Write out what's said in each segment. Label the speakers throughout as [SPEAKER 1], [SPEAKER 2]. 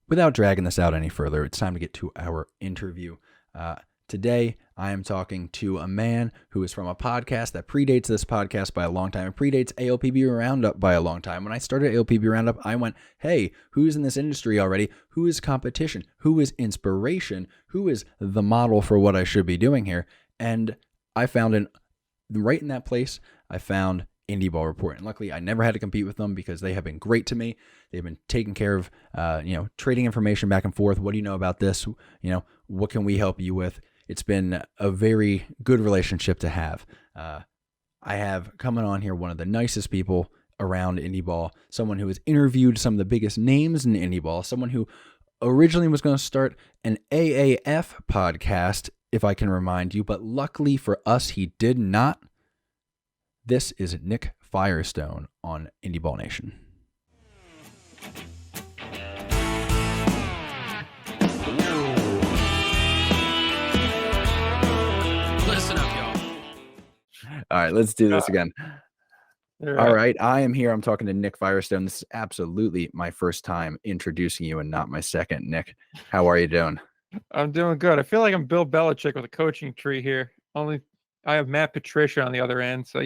[SPEAKER 1] without dragging this out any further, it's time to get to our interview. Uh, Today, I am talking to a man who is from a podcast that predates this podcast by a long time. It predates ALPB Roundup by a long time. When I started ALPB Roundup, I went, hey, who's in this industry already? Who is competition? Who is inspiration? Who is the model for what I should be doing here? And I found right in that place, I found Indy Ball Report. And luckily, I never had to compete with them because they have been great to me. They've been taking care of, trading information back and forth. What do you know about this? What can we help you with? It's been a very good relationship to have. I have coming on here one of the nicest people around Indy Ball, someone who has interviewed some of the biggest names in Indy Ball, someone who originally was going to start an AAF podcast, if I can remind you, but luckily for us, he did not. This is Nick Firestone on Indy Ball Nation.
[SPEAKER 2] Listen up, y'all.
[SPEAKER 1] All right, let's do this again.
[SPEAKER 3] All
[SPEAKER 1] right, I am here. I'm talking to Nick Firestone. This is absolutely my first time introducing you and not my second. Nick, how are you doing?
[SPEAKER 3] I'm doing good. I feel like I'm Bill Belichick with a coaching tree here. Only I have Matt Patricia on the other end, so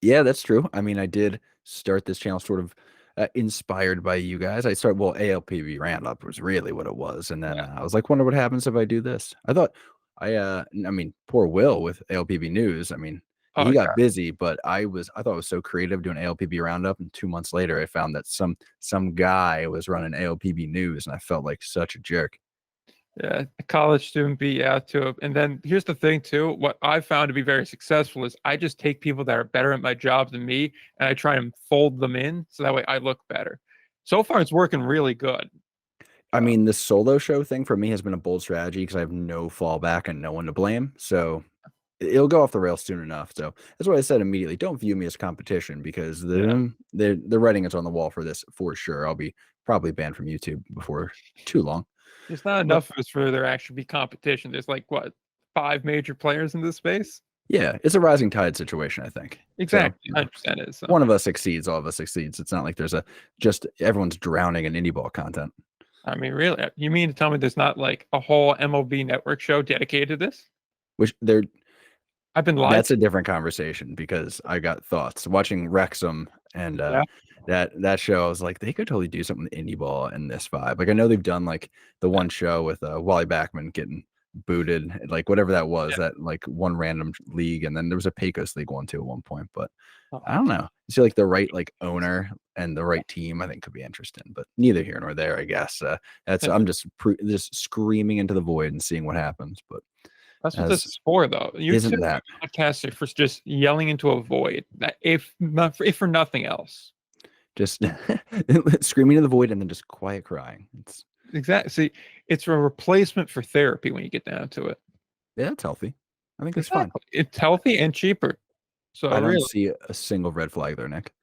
[SPEAKER 1] Yeah, that's true. I mean, I did start this channel sort of inspired by you guys. ALPB Roundup was really what it was. And then I was like, wonder what happens if I do this. I thought poor Will with ALPB News. I mean, he got busy, but I thought it was so creative doing ALPB Roundup. And 2 months later, I found that some guy was running ALPB News, and I felt like such a jerk.
[SPEAKER 3] Yeah, a college student beat out to it. And then here's the thing too, what I found to be very successful is I just take people that are better at my job than me and I try and fold them in so that way I look better. So far it's working really good.
[SPEAKER 1] I mean, the solo show thing for me has been a bold strategy because I have no fallback and no one to blame. So it'll go off the rails soon enough. So that's what I said immediately. Don't view me as competition because the writing is on the wall for this for sure. I'll be probably banned from YouTube before too long.
[SPEAKER 3] There's not enough of us for there actually be competition. There's like what, 5 major players in this space?
[SPEAKER 1] Yeah, it's a rising tide situation, I think.
[SPEAKER 3] Exactly. So, 100% is. So.
[SPEAKER 1] One of us succeeds, all of us succeeds. It's not like there's just everyone's drowning in indie ball content.
[SPEAKER 3] I mean, really? You mean to tell me there's not like a whole MLB network show dedicated to this?
[SPEAKER 1] I've been live. That's a different conversation because I got thoughts watching Wrexham and that show. I was like, they could totally do something with indie ball and this vibe. Like I know they've done like the one show with Wally Backman getting booted, like whatever that was, that like one random league, and then there was a Pecos League one too at one point. But I don't know. You see, like the right like owner and the right team, I think could be interesting. But neither here nor there, I guess. I'm just screaming into the void and seeing what happens. But
[SPEAKER 3] that's what this is for, though.
[SPEAKER 1] Isn't that
[SPEAKER 3] podcaster for just yelling into a void? That if for nothing else,
[SPEAKER 1] just screaming in the void and then just quiet crying. It's
[SPEAKER 3] exactly. See, it's a replacement for therapy when you get down to it.
[SPEAKER 1] Yeah, it's healthy. I think it's fine.
[SPEAKER 3] It's healthy and cheaper. So
[SPEAKER 1] I don't see a single red flag there, Nick.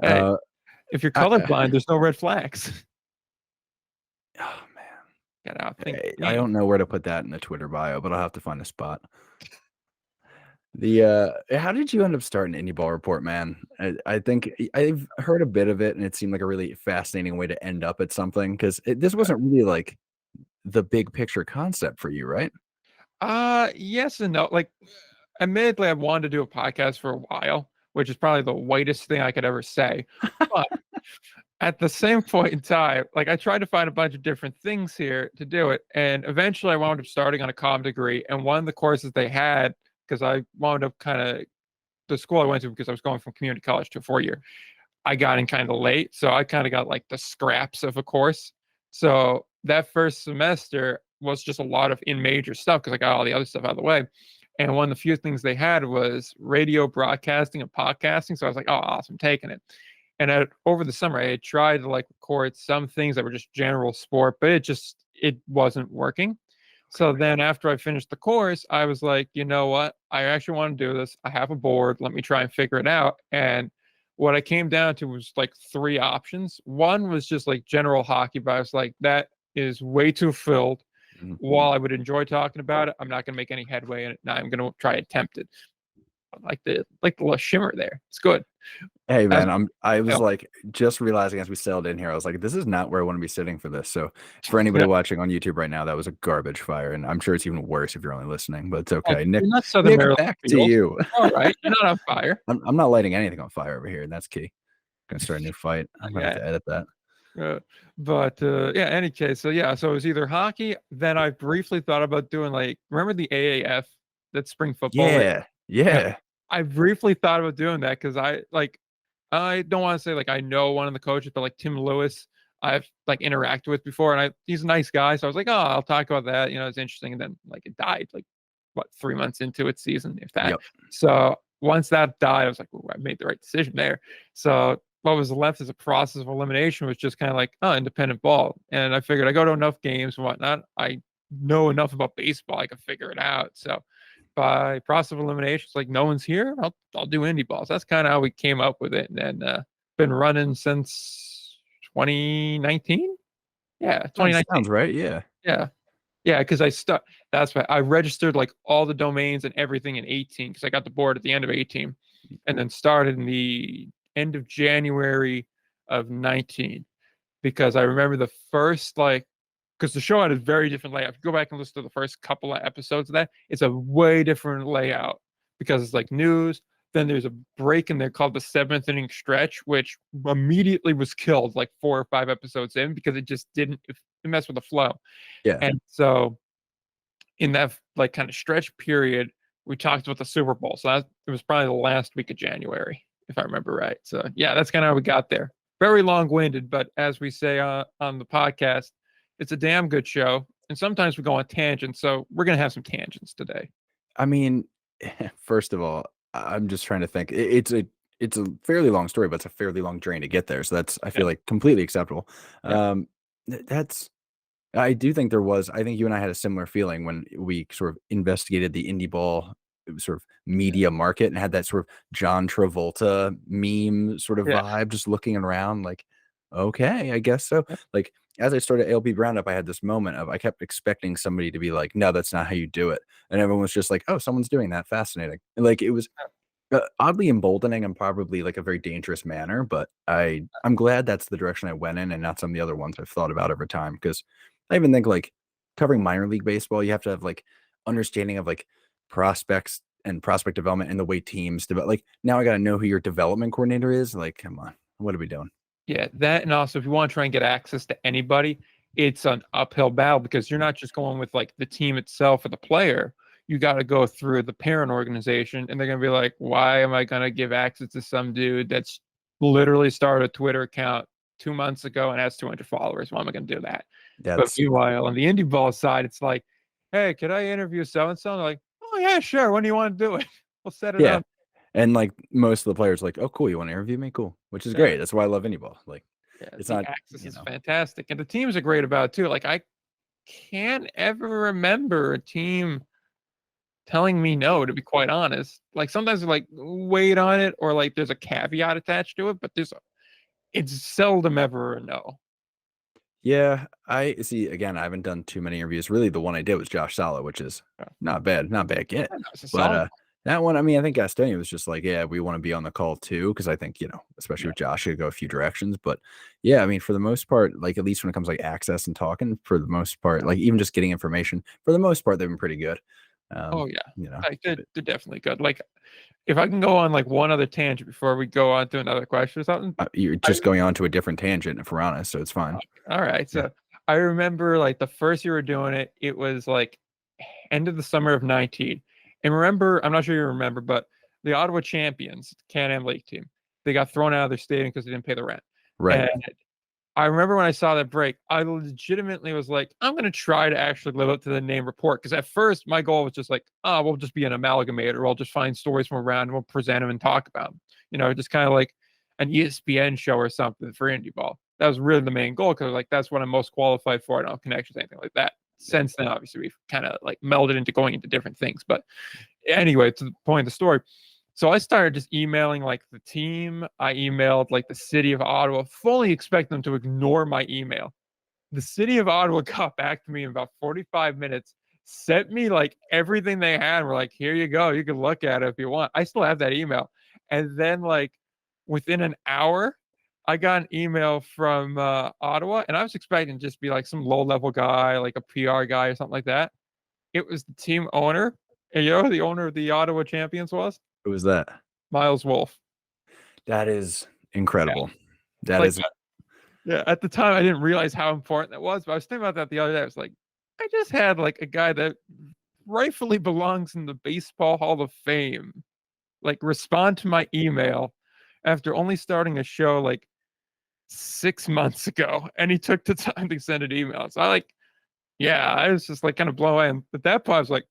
[SPEAKER 3] Hey, if you're colorblind, there's no red flags.
[SPEAKER 1] Oh man.
[SPEAKER 3] Hey,
[SPEAKER 1] I don't know where to put that in the Twitter bio, but I'll have to find a spot. How did you end up starting Indie Ball Report, man? I think I've heard a bit of it, and it seemed like a really fascinating way to end up at something because this wasn't really like the big picture concept for you, right?
[SPEAKER 3] Yes and no. Like, admittedly, I wanted to do a podcast for a while, which is probably the whitest thing I could ever say. But at the same point in time, like I tried to find a bunch of different things here to do it. And eventually I wound up starting on a comm degree. And one of the courses they had, because I wound up the school I went to, because I was going from community college to a 4-year, I got in kind of late. So I kind of got like the scraps of a course. So that first semester was just a lot of in major stuff because I got all the other stuff out of the way. And one of the few things they had was radio broadcasting and podcasting. So I was like, oh, awesome, taking it. And over the summer, I had tried to like record some things that were just general sport, but it wasn't working. So then after I finished the course, I was like, you know what? I actually want to do this. I have a board. Let me try and figure it out. And what I came down to was like 3 options. One was just like general hockey, but I was like, that is way too filled. While I would enjoy talking about it, I'm not going to make any headway in it. Now I'm going to try to attempt it. like the little shimmer there. It's good.
[SPEAKER 1] Hey
[SPEAKER 3] As
[SPEAKER 1] man, I was
[SPEAKER 3] well,
[SPEAKER 1] like just realizing as we sailed in here, I was like, this is not where I want to be sitting for this. So for
[SPEAKER 3] yeah.
[SPEAKER 1] anybody watching on YouTube right now, that was a garbage fire, and I'm sure it's even worse if you're only listening, but it's
[SPEAKER 3] Oh,
[SPEAKER 1] okay. Nick,
[SPEAKER 3] you're not Southern
[SPEAKER 1] Nick,
[SPEAKER 3] Maryland
[SPEAKER 1] back to
[SPEAKER 3] field.
[SPEAKER 1] you.
[SPEAKER 3] All right, you're not on fire.
[SPEAKER 1] I'm not lighting anything on fire over here, and that's key. Gonna start a new fight. I'm gonna have
[SPEAKER 3] Yeah.
[SPEAKER 1] to edit that.
[SPEAKER 3] But yeah, any case, so yeah, so it was either hockey. Then I briefly thought about doing like, remember the AAF, that spring football league?
[SPEAKER 1] Yeah,
[SPEAKER 3] Yeah,
[SPEAKER 1] yeah,
[SPEAKER 3] I briefly thought about doing that because I don't want to say like I know one of the coaches, but like Tim Lewis, I've like interacted with before, and he's a nice guy, so I was like, oh, I'll talk about that. It's interesting, and then like it died like what 3 months into its season, if that.
[SPEAKER 1] yep,
[SPEAKER 3] So once that died, I was like, "Ooh, I made the right decision there." So what was left as a process of elimination was just kind of like, oh, independent ball. And I figured I go to enough games and whatnot. I know enough about baseball, I can figure it out. So by process of elimination, it's like no one's here. I'll do indie balls. That's kind of how we came up with it, and then been running since 2019. Yeah,
[SPEAKER 1] sounds
[SPEAKER 3] 2019.
[SPEAKER 1] sounds right. Yeah,
[SPEAKER 3] Yeah, yeah, because that's why I registered like all the domains and everything in 18 because I got the board at the end of 18 and then started in the end of January of 19 because I remember the first like because the show had a very different layout. If you go back and listen to the first couple of episodes of that, it's a way different layout because it's like news. Then there's a break in there called the seventh inning stretch, which immediately was killed like 4 or 5 episodes in because it just didn't it messed with the flow.
[SPEAKER 1] yeah.
[SPEAKER 3] And so in that like kind of stretch period, we talked about the Super Bowl. So it was probably the last week of January, if I remember right. So yeah, that's kind of how we got there. Very long-winded, but as we say on the podcast, it's a damn good show. And sometimes we go on tangents, so we're gonna have some tangents today.
[SPEAKER 1] I mean, first of all, I'm just trying to think. It's a fairly long story, but it's a fairly long journey to get there. So that's I
[SPEAKER 3] Yeah,
[SPEAKER 1] feel like completely acceptable.
[SPEAKER 3] yeah,
[SPEAKER 1] That's I do think there was. I think you and I had a similar feeling when we sort of investigated the indie ball sort of media market and had that sort of John Travolta meme sort of
[SPEAKER 3] yeah,
[SPEAKER 1] vibe, just looking around like, okay, I guess so.
[SPEAKER 3] yeah,
[SPEAKER 1] Like as I started ALP Roundup, I had this moment of I kept expecting somebody to be like, no, that's not how you do it. And everyone was just like, oh, someone's doing that. Fascinating. And like it was oddly emboldening and probably like a very dangerous manner, but I'm glad that's the direction I went in and not some of the other ones I've thought about over time. Because I even think like covering minor league baseball, you have to have like understanding of like prospects and prospect development and the way teams develop. Like now I got to know who your development coordinator is. Like, come on, what are we doing?
[SPEAKER 3] yeah. That and also if you want to try and get access to anybody, it's an uphill battle because you're not just going with like the team itself or the player. You got to go through the parent organization, and they're gonna be like, "Why am I gonna give access to some dude that's literally started a Twitter account 2 months ago and has 200 followers? Why am I gonna do that?" But
[SPEAKER 1] That's
[SPEAKER 3] meanwhile, on the indie ball side, it's like, "Hey, could I interview so and so?" Like, "Oh yeah, sure. When do you want to do it? We'll set it
[SPEAKER 1] yeah.
[SPEAKER 3] up."
[SPEAKER 1] And like most of the players, like, oh, cool, you want to interview me? Cool, which is
[SPEAKER 3] Yeah,
[SPEAKER 1] great. That's why I love any ball. Like,
[SPEAKER 3] yeah.
[SPEAKER 1] it's
[SPEAKER 3] The
[SPEAKER 1] not,
[SPEAKER 3] access
[SPEAKER 1] you
[SPEAKER 3] is
[SPEAKER 1] know,
[SPEAKER 3] fantastic, and the teams are great about it too. Like I can't ever remember a team telling me no, to be quite honest. Like sometimes like wait on it or like there's a caveat attached to it, but it's seldom ever a no.
[SPEAKER 1] yeah, I see. Again, I haven't done too many interviews. Really, the one I did was Josh Sala, which is
[SPEAKER 3] Yeah.
[SPEAKER 1] not bad get.
[SPEAKER 3] Yeah, no, it's a
[SPEAKER 1] But
[SPEAKER 3] solid.
[SPEAKER 1] that one, I mean, I think Gastonia was just like, yeah, we want to be on the call too, because I think especially
[SPEAKER 3] Yeah.
[SPEAKER 1] with Josh, it could go a few directions. But yeah, I mean, for the most part, like at least when it comes like access and talking, for the most part, like even just getting information, for the most part, they've been pretty good.
[SPEAKER 3] Oh yeah.
[SPEAKER 1] You know,
[SPEAKER 3] Like they're definitely good. Like if I can go on like one other tangent before we go on to another question or something.
[SPEAKER 1] you're
[SPEAKER 3] I
[SPEAKER 1] just going on to a different tangent, if we're honest, so it's fine.
[SPEAKER 3] all right.
[SPEAKER 1] Yeah,
[SPEAKER 3] So I remember like the first year we were doing it, it was like end of the summer of 19. And remember, I'm not sure you remember, but the Ottawa Champions, Can-Am League team, they got thrown out of their stadium because they didn't pay the rent.
[SPEAKER 1] right.
[SPEAKER 3] And I remember when I saw that break, I legitimately was like, I'm going to try to actually live up to the name report. Because at first, my goal was just like, oh, we'll just be an amalgamator. We'll just find stories from around and we'll present them and talk about them. Just kind of like an ESPN show or something for indie ball. That was really the main goal because like that's what I'm most qualified for. I don't have connections, anything like that. Since then, obviously, we've kind of like melded into going into different things. But anyway, to the point of the story, so I started just emailing like the team. I emailed like the city of Ottawa, fully expect them to ignore my email. The city of Ottawa got back to me in about 45 minutes sent me like everything they had. We're like, here you go. You can look at it if you want. I still have that email. And then like within an hour, I got an email from Ottawa, and I was expecting to just be like some low level guy, like a PR guy or something like that. It was the team owner. And you know who the owner of the Ottawa Champions was?
[SPEAKER 1] Who was that?
[SPEAKER 3] Miles Wolf.
[SPEAKER 1] That is incredible.
[SPEAKER 3] Yeah.
[SPEAKER 1] That
[SPEAKER 3] Like,
[SPEAKER 1] is
[SPEAKER 3] yeah, at the time I didn't realize how important that was, but I was thinking about that the other day. I was like, I just had like a guy that rightfully belongs in the Baseball Hall of Fame, like respond to my email after only starting a show like 6 months ago, and he took the time to send an email. So I was just like kind of blown away. And at that point, I was like,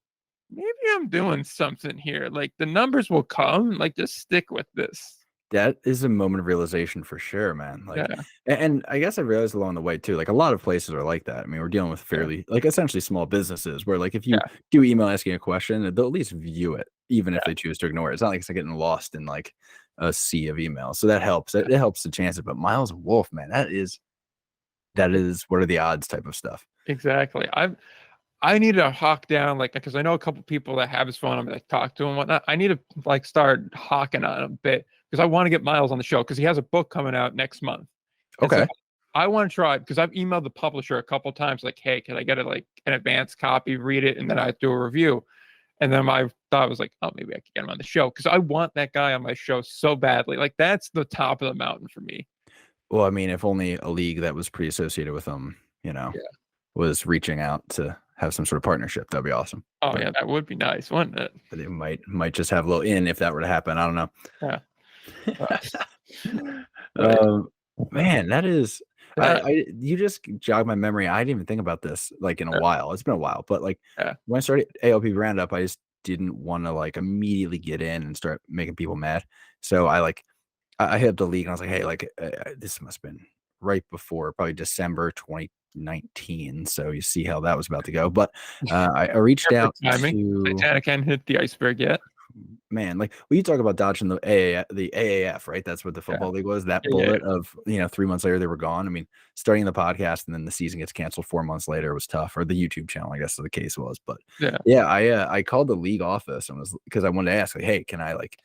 [SPEAKER 3] maybe I'm doing something here. Like the numbers will come. Like just stick with this.
[SPEAKER 1] that is a moment of realization for sure, man. Like,
[SPEAKER 3] Yeah,
[SPEAKER 1] and I guess I realized along the way too, like a lot of places are like that. I mean, we're dealing with
[SPEAKER 3] yeah,
[SPEAKER 1] fairly, like essentially small businesses where like if you
[SPEAKER 3] yeah,
[SPEAKER 1] do email asking a question, they'll at least view it, even if
[SPEAKER 3] yeah.
[SPEAKER 1] they choose to ignore it. It's not like it's getting lost in like a sea of emails. So that helps. It helps the chances. But Miles Wolf, man, that is what are the odds type of stuff.
[SPEAKER 3] Exactly. I need to hawk down like because I know a couple people that have his phone number that talk to him and whatnot. I need to like start hawking on him a bit because I want to get Miles on the show because he has a book coming out next month. And so
[SPEAKER 1] Okay.
[SPEAKER 3] I want to try because I've emailed the publisher a couple times like, hey, can I get it like an advanced copy, read it, and then I do a review. And then my thought was like, oh, maybe I could get him on the show because I want that guy on my show so badly. Like that's the top of the mountain for me.
[SPEAKER 1] Well, I mean, if only a league that was pretty associated with them,
[SPEAKER 3] Yeah.
[SPEAKER 1] was reaching out to have some sort of partnership, that'd be awesome.
[SPEAKER 3] Oh
[SPEAKER 1] But
[SPEAKER 3] yeah, that would be nice, wouldn't it?
[SPEAKER 1] they might just have a little in if that were to happen. I don't know.
[SPEAKER 3] Yeah. But
[SPEAKER 1] Um, man, that is
[SPEAKER 3] yeah,
[SPEAKER 1] you just jogged my memory. I didn't even think about this like in a
[SPEAKER 3] yeah,
[SPEAKER 1] while. It's been a while, but like
[SPEAKER 3] yeah,
[SPEAKER 1] when I started ALP Roundup, I just didn't want to like immediately get in and start making people mad. So I hit up the league and I was like, hey, like this must have been right before probably December 2019. So you see how that was about to go. But I reached out
[SPEAKER 3] perfect timing.
[SPEAKER 1] to
[SPEAKER 3] Titanic hadn't hit the iceberg yet.
[SPEAKER 1] man, like well, you talk about dodging the AAF, right? That's what the
[SPEAKER 3] Yeah,
[SPEAKER 1] football league was. That
[SPEAKER 3] yeah, yeah,
[SPEAKER 1] bullet of 3 months later they were gone. I mean, starting the podcast and then the season gets canceled 4 months later was tough. Or the YouTube channel, I guess the case was. But
[SPEAKER 3] yeah,
[SPEAKER 1] yeah, I called the league office and was because I wanted to ask, like, hey, can I like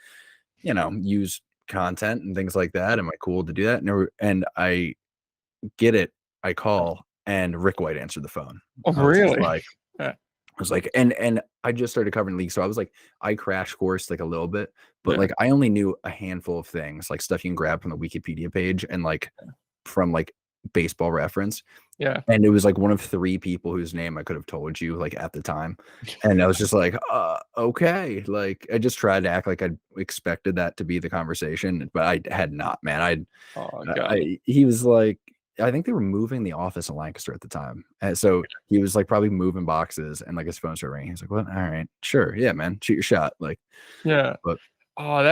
[SPEAKER 1] use content and things like that? Am I cool to do that? And I get it. I call and Rick White answered the phone.
[SPEAKER 3] oh,
[SPEAKER 1] I was just
[SPEAKER 3] really?
[SPEAKER 1] like,
[SPEAKER 3] Yeah,
[SPEAKER 1] I was like, and I just started covering league, so I was like, I crash course like a little bit, but
[SPEAKER 3] yeah,
[SPEAKER 1] like I only knew a handful of things, like stuff you can grab from the Wikipedia page and like from like baseball reference.
[SPEAKER 3] yeah,
[SPEAKER 1] And it was like one of three people whose name I could have told you like at the time. And I was just like, okay. Like I just tried to act like I expected that to be the conversation, but I had not, man.
[SPEAKER 3] oh god,
[SPEAKER 1] He was like, I think they were moving the office in Lancaster at the time. And so he was like probably moving boxes and like his phone started ringing. He's like, what? All right, sure. Yeah, man. Shoot your shot. Like,
[SPEAKER 3] yeah.
[SPEAKER 1] but
[SPEAKER 3] Oh,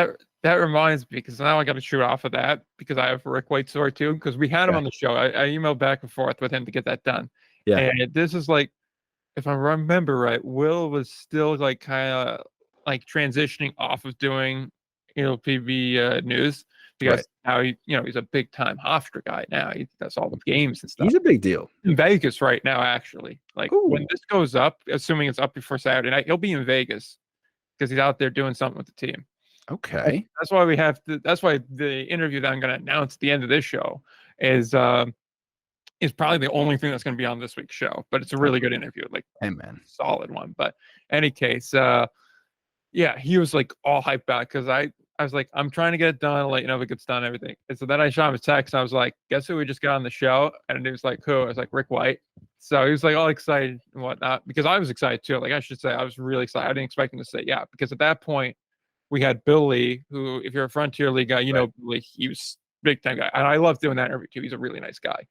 [SPEAKER 3] that reminds me because now I got to shoot off of that because I have a Rick White story too because we had him
[SPEAKER 1] yeah,
[SPEAKER 3] on the show. I emailed back and forth with him to get that done,
[SPEAKER 1] yeah,
[SPEAKER 3] and this is like if I remember right, Will was still like kind of like transitioning off of doing PB news
[SPEAKER 1] right.
[SPEAKER 3] because now he's a big time Hofstra guy now. He does all the games and stuff
[SPEAKER 1] He's a big deal.
[SPEAKER 3] in Vegas right now. Actually, like when
[SPEAKER 1] Ooh,
[SPEAKER 3] this goes up, assuming it's up before Saturday night, he'll be in Vegas because he's out there doing something with the team.
[SPEAKER 1] okay.
[SPEAKER 3] That's why we have to. That's why the interview that I'm going to announce at the end of this show is probably the only thing that's going to be on this week's show. But it's a really good interview, like
[SPEAKER 1] Hey, man.
[SPEAKER 3] solid one. But any case, yeah, he was like all hyped out because I was like, I'm trying to get it done. I'll let you know if it gets done, and everything. And so then I shot him a text. And I was like, guess who we just got on the show? And he was like, who? I was like, Rick White. So he was like all excited and whatnot because I was excited too. Like I should say, I was really excited. I didn't expect him to say yeah because at that point we had Billy, who, if you're a Frontier League guy,
[SPEAKER 1] Right.
[SPEAKER 3] Billy, he was big time guy. And I love doing that interview too. He's a really nice guy.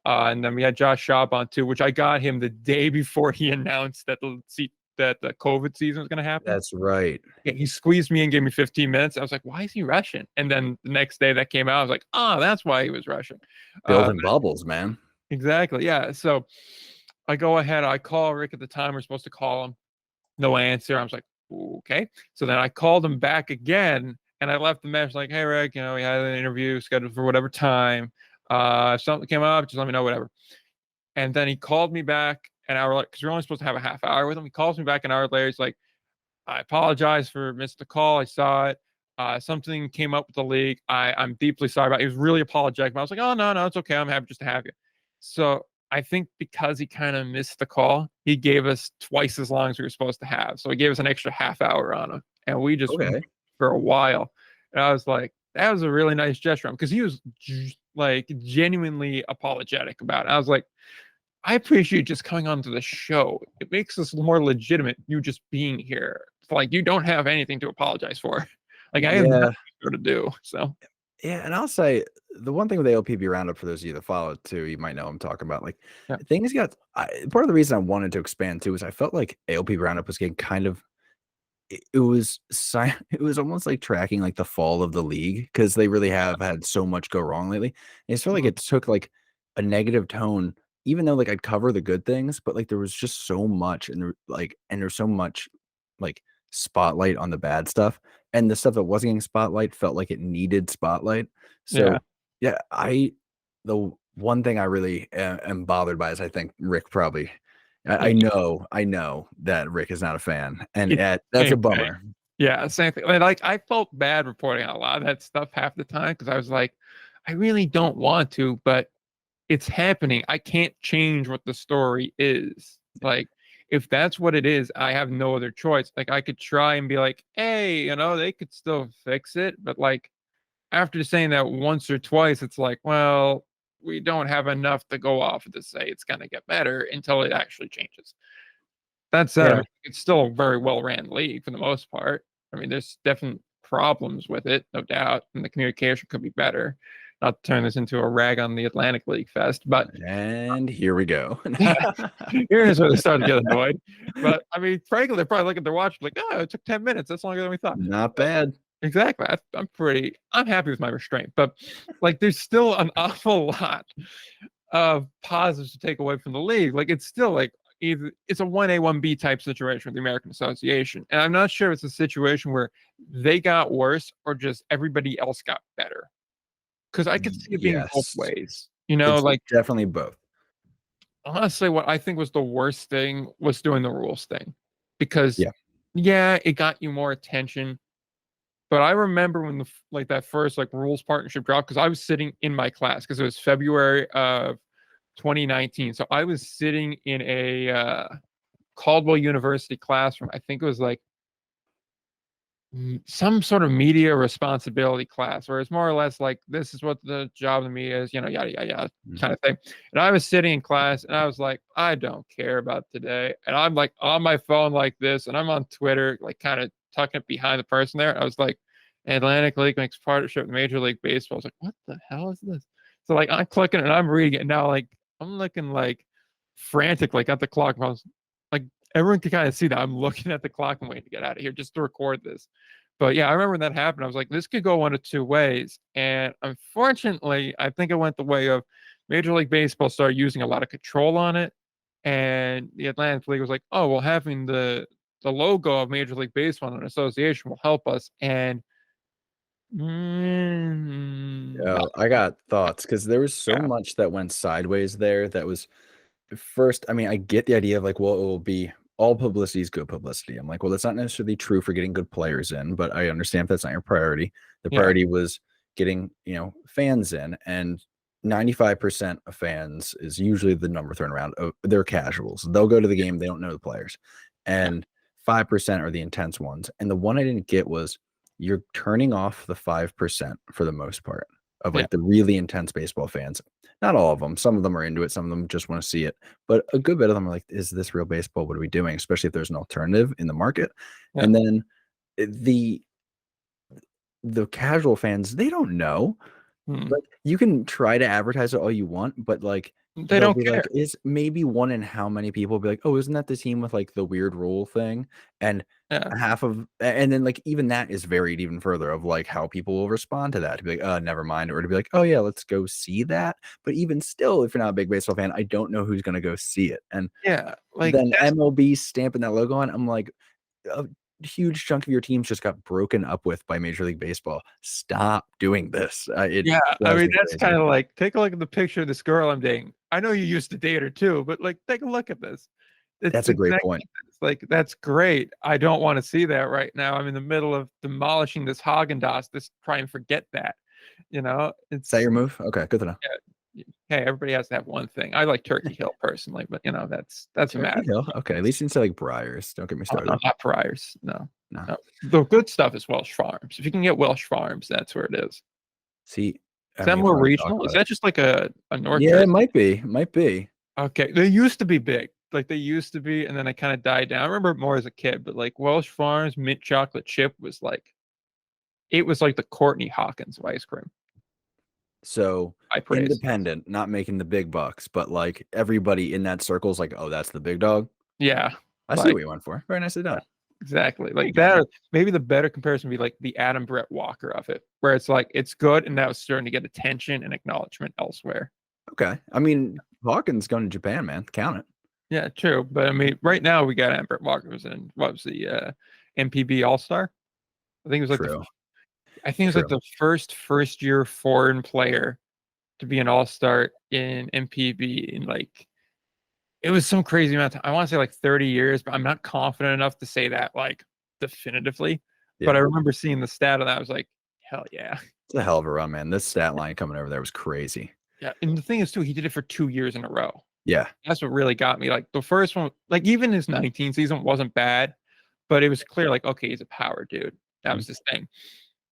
[SPEAKER 3] And then we had Josh Schaub on too, which I got him the day before he announced that the COVID season was going to happen.
[SPEAKER 1] That's right.
[SPEAKER 3] Yeah, he squeezed me and gave me 15 minutes. I was like, why is he rushing? And then the next day that came out, I was like, oh, that's why he was rushing.
[SPEAKER 1] Building bubbles, man.
[SPEAKER 3] Exactly. Yeah. So I go ahead. I call Rick at the time. We're supposed to call him. No answer. I was like, okay. So then I called him back again and I left the message like, hey, Rick, we had an interview scheduled for whatever time. If something came up, just let me know, whatever. And then he called me back an hour later, because we're only supposed to have a half hour with him. He calls me back an hour later. He's like, I apologize for missed the call. I saw it. Something came up with the league. I'm deeply sorry about it. He was really apologetic. But I was like, oh, no, it's okay. I'm happy just to have you. So I think because he kind of missed the call, he gave us twice as long as we were supposed to have. So he gave us an extra half hour on him. And we just went
[SPEAKER 1] Okay.
[SPEAKER 3] for a while. And I was like, that was a really nice gesture because he was like genuinely apologetic about it. I was like, I appreciate just coming onto the show. It makes us more legitimate, you just being here. It's like you don't have anything to apologize for. Like I have
[SPEAKER 1] Yeah.
[SPEAKER 3] nothing to do. So
[SPEAKER 1] Yeah, and I'll say the one thing with the LPB roundup for those of you that follow it too, you might know I'm talking about. Like
[SPEAKER 3] yeah.
[SPEAKER 1] things got part of the reason I wanted to expand too is I felt like ALP roundup was getting kind of it was it was almost like tracking like the fall of the league because they really have had so much go wrong lately. And it's felt like
[SPEAKER 3] Mhm.
[SPEAKER 1] it took like a negative tone, even though like I'd cover the good things, but like there was just so much and there's so much like spotlight on the bad stuff. And the stuff that wasn't getting spotlight felt like it needed spotlight.
[SPEAKER 3] Yeah.
[SPEAKER 1] So yeah, the one thing I really am bothered by is I think Rick probably
[SPEAKER 3] Yeah.
[SPEAKER 1] I know that Rick is not a fan, and
[SPEAKER 3] It's
[SPEAKER 1] that's
[SPEAKER 3] the
[SPEAKER 1] a
[SPEAKER 3] same thing.
[SPEAKER 1] bummer.
[SPEAKER 3] Yeah, same thing. Like I felt bad reporting on a lot of that stuff half the time because I was like, I really don't want to, but it's happening. I can't change what the story is. Like, if that's what it is, I have no other choice. Like, I could try and be like, hey, they could still fix it. But like, after saying that once or twice, it's like, well, we don't have enough to go off to say it's going to get better until it actually changes. That said, I
[SPEAKER 1] Yeah,
[SPEAKER 3] mean, it's still a very well ran league for the most part. I mean, there's definite problems with it, no doubt, and the communication could be better. Not to turn this into a rag on the Atlantic League Fest, but
[SPEAKER 1] and here we go.
[SPEAKER 3] here's where they start to get annoyed. But I mean, frankly, they're probably looking at their watch like, oh, it took 10 minutes. That's longer than we thought.
[SPEAKER 1] Not bad.
[SPEAKER 3] Exactly. I'm happy with my restraint, but like, there's still an awful lot of positives to take away from the league. Like, it's still like either it's a 1A, 1B type situation with the American Association. And I'm not sure if it's a situation where they got worse or just everybody else got better. Because I could see it being both
[SPEAKER 1] Yes,
[SPEAKER 3] ways.
[SPEAKER 1] it's
[SPEAKER 3] Like,
[SPEAKER 1] definitely both.
[SPEAKER 3] honestly, what I think was the worst thing was doing the rules thing. Because
[SPEAKER 1] Yeah.
[SPEAKER 3] yeah, it got you more attention. But I remember when that first like rules partnership dropped, because I was sitting in my class because it was February of 2019. So I was sitting in a Caldwell University classroom. I think it was like some sort of media responsibility class, where it's more or less like this is what the job of the media is, yada yada yada kind of thing. And I was sitting in class and I was like, I don't care about today. And I'm like on my phone like this, and I'm on Twitter, like kind of tucking it behind the person there. I was like, Atlantic League makes partnership with Major League Baseball. I was like, what the hell is this? So like I'm clicking and I'm reading it, and now like I'm looking like frantic, like at the clock. I was like, everyone can kind of see that I'm looking at the clock and waiting to get out of here just to record this. But yeah, I remember when that happened. I was like, this could go one of two ways. And unfortunately, I think it went the way of Major League Baseball started using a lot of control on it. And the Atlantic League was like, oh, well, having the logo of Major League Baseball and an association will help us. And
[SPEAKER 1] Yeah, I got thoughts because there was so
[SPEAKER 3] yeah,
[SPEAKER 1] much that went sideways there that was first, I mean, I get the idea of like, well, it will be all publicity is good publicity. I'm like, well, that's not necessarily true for getting good players in, but I understand if that's not your priority. The
[SPEAKER 3] yeah,
[SPEAKER 1] priority was getting, fans in, and 95% of fans is usually the number thrown around. They're casuals. They'll go to the game, they don't know the players.
[SPEAKER 3] yeah,
[SPEAKER 1] And 5% are the intense ones. And the one I didn't get was you're turning off the 5% for the most part of
[SPEAKER 3] yeah,
[SPEAKER 1] like the really intense baseball fans. Not all of them. Some of them are into it. Some of them just want to see it. But a good bit of them are like, is this real baseball? What are we doing? Especially if there's an alternative in the market.
[SPEAKER 3] yeah.
[SPEAKER 1] And then the casual fans, they don't know.
[SPEAKER 3] Hmm.
[SPEAKER 1] Like you can try to advertise it all you want, but like
[SPEAKER 3] They
[SPEAKER 1] they'll
[SPEAKER 3] don't
[SPEAKER 1] be
[SPEAKER 3] care.
[SPEAKER 1] like, is maybe one in how many people be like, oh, isn't that the team with like the weird rule thing? And
[SPEAKER 3] Yeah,
[SPEAKER 1] and then like even that is varied even further of like how people will respond to that to be like, never mind, or to be like, oh yeah, let's go see that. But even still, if you're not a big baseball fan, I don't know who's gonna go see it. And
[SPEAKER 3] yeah. Like
[SPEAKER 1] then
[SPEAKER 3] that's
[SPEAKER 1] MLB stamping that logo on, I'm like, huge chunk of your teams just got broken up with by Major League Baseball. Stop doing this. It
[SPEAKER 3] Yeah, I
[SPEAKER 1] drives
[SPEAKER 3] mean
[SPEAKER 1] me
[SPEAKER 3] that's
[SPEAKER 1] crazy.
[SPEAKER 3] kind of like take a look at the picture of this girl I'm dating. I know you used to date her too, but like take a look at this. It's
[SPEAKER 1] That's a great
[SPEAKER 3] exactly
[SPEAKER 1] point.
[SPEAKER 3] this. Like that's great. I don't want to see that right now. I'm in the middle of demolishing this Haagen-Dazs. Just try and forget that. You know,
[SPEAKER 1] Is that
[SPEAKER 3] it's
[SPEAKER 1] your move? Okay, good to know.
[SPEAKER 3] yeah. Hey, everybody has to have one thing. I like Turkey Hill personally, but that's a
[SPEAKER 1] Turkey
[SPEAKER 3] matter.
[SPEAKER 1] Hill. Okay, at least you didn't say like Briars. Don't get me
[SPEAKER 3] Oh, no,
[SPEAKER 1] started.
[SPEAKER 3] not Friars. No,
[SPEAKER 1] No.
[SPEAKER 3] no. The good stuff is Welsh Farms. If you can get Welsh Farms, that's where it is.
[SPEAKER 1] See,
[SPEAKER 3] Is
[SPEAKER 1] I
[SPEAKER 3] that
[SPEAKER 1] mean, if
[SPEAKER 3] more
[SPEAKER 1] we're going to talk
[SPEAKER 3] regional? Is
[SPEAKER 1] about it,
[SPEAKER 3] that just like a North
[SPEAKER 1] yeah, it
[SPEAKER 3] Jersey?
[SPEAKER 1] might be. Might be.
[SPEAKER 3] Okay, they used to be big. Like they used to be, and then they kind of died down. I remember it more as a kid, but like Welsh Farms mint chocolate chip was like it was like the Courtney Hawkins of ice cream.
[SPEAKER 1] So
[SPEAKER 3] I praise.
[SPEAKER 1] independent, not making the big bucks, but like everybody in that circle is like, oh, that's the big dog.
[SPEAKER 3] Yeah,
[SPEAKER 1] I see
[SPEAKER 3] like
[SPEAKER 1] what you went for. Very nicely
[SPEAKER 3] yeah,
[SPEAKER 1] done.
[SPEAKER 3] exactly.
[SPEAKER 1] I
[SPEAKER 3] Like
[SPEAKER 1] get it.
[SPEAKER 3] that. Maybe the better comparison would be like the Adam Brett Walker of it, where it's like it's good, and now it's starting to get attention and acknowledgement elsewhere.
[SPEAKER 1] Okay. I mean, Hawkins going to Japan, man. Count it.
[SPEAKER 3] Yeah, true. But I mean, right now we got Adam Brett Walker was in what was the MPB All Star? I think it was like the
[SPEAKER 1] True.
[SPEAKER 3] I think it was like
[SPEAKER 1] True.
[SPEAKER 3] the first year foreign player to be an all-star in MPB in like it was some crazy amount of time. I want to say like 30 years, but I'm not confident enough to say that like definitively. But I
[SPEAKER 1] Yeah.
[SPEAKER 3] remember seeing the stat and I was like, hell yeah.
[SPEAKER 1] It's a hell of a run, man. This stat line coming over there was crazy.
[SPEAKER 3] Yeah. And the thing is too, he did it for 2 years in a row.
[SPEAKER 1] Yeah.
[SPEAKER 3] That's what really got me. Like the first one, like even his 19 season wasn't bad, but it was clear like, okay, he's a power dude. That
[SPEAKER 1] Mhm.
[SPEAKER 3] was his thing.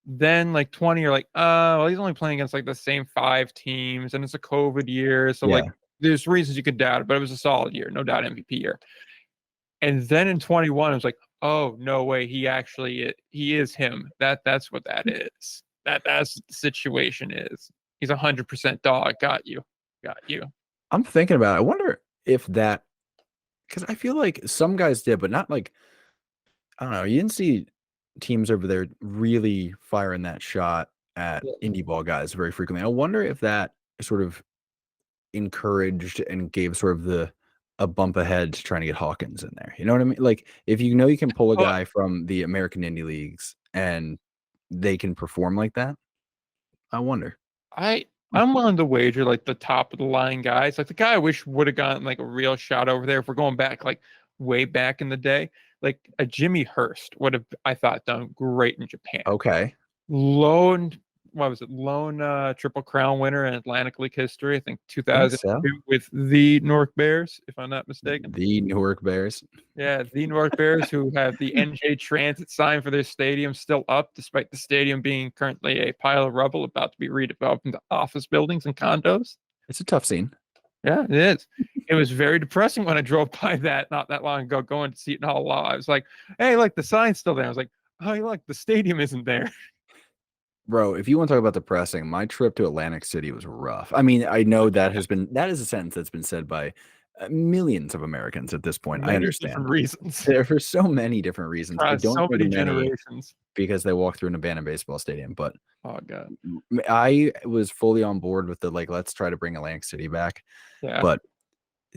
[SPEAKER 3] Then like 20, you're like, oh, well, he's only playing against like the same 5 teams, and it's a COVID year. So like
[SPEAKER 1] Yeah.
[SPEAKER 3] there's reasons you could doubt it, but it was a solid year, no doubt MVP year. And then in 21, I was like, oh no way, he is him. That's what that is. That's what the situation is. He's 100% dog. Got you. Got you.
[SPEAKER 1] I'm thinking about it. I wonder if that, because I feel like some guys did, but not like, I don't know. You didn't see teams over there really firing that shot at
[SPEAKER 3] Yeah.
[SPEAKER 1] indie ball guys very frequently. I wonder if that sort of encouraged and gave sort of a bump ahead to trying to get Hawkins in there. You know what I mean? Like if you know you can pull a
[SPEAKER 3] Well,
[SPEAKER 1] guy from the American Indie Leagues and they can perform like that, I wonder.
[SPEAKER 3] I
[SPEAKER 1] Hmm.
[SPEAKER 3] I'm willing to wager like the top of the line guys. Like the guy I wish would have gotten like a real shot over there if we're going back like way back in the day. Like a Jimmy Hurst would have I thought done great in Japan.
[SPEAKER 1] Okay.
[SPEAKER 3] Lone what was it? Lone Triple Crown winner in Atlantic League history, I think
[SPEAKER 1] Think so.
[SPEAKER 3] 2002 with the Newark Bears, if I'm not mistaken.
[SPEAKER 1] The Newark Bears.
[SPEAKER 3] Yeah, the Newark Bears who have the NJ Transit sign for their stadium still up, despite the stadium being currently a pile of rubble about to be redeveloped into office buildings and condos.
[SPEAKER 1] It's a tough scene.
[SPEAKER 3] Yeah, it is. It was very depressing when I drove by that not that long ago, going to Seton Hall Law. I was like, "Hey, look, the sign's still there." I was like, "Oh, look, the stadium isn't there."
[SPEAKER 1] Bro, if you want to talk about depressing, my trip to Atlantic City was rough. I mean, I know that is a sentence that's been said by millions of Americans at this point. I
[SPEAKER 3] Many different
[SPEAKER 1] understand.
[SPEAKER 3] reasons
[SPEAKER 1] There for so many different reasons. I
[SPEAKER 3] across
[SPEAKER 1] don't
[SPEAKER 3] so
[SPEAKER 1] think
[SPEAKER 3] many
[SPEAKER 1] many
[SPEAKER 3] generations.
[SPEAKER 1] because they walk through an abandoned baseball stadium, but
[SPEAKER 3] Oh god,
[SPEAKER 1] I was fully on board with the like, let's try to bring Atlantic City back.
[SPEAKER 3] yeah,
[SPEAKER 1] But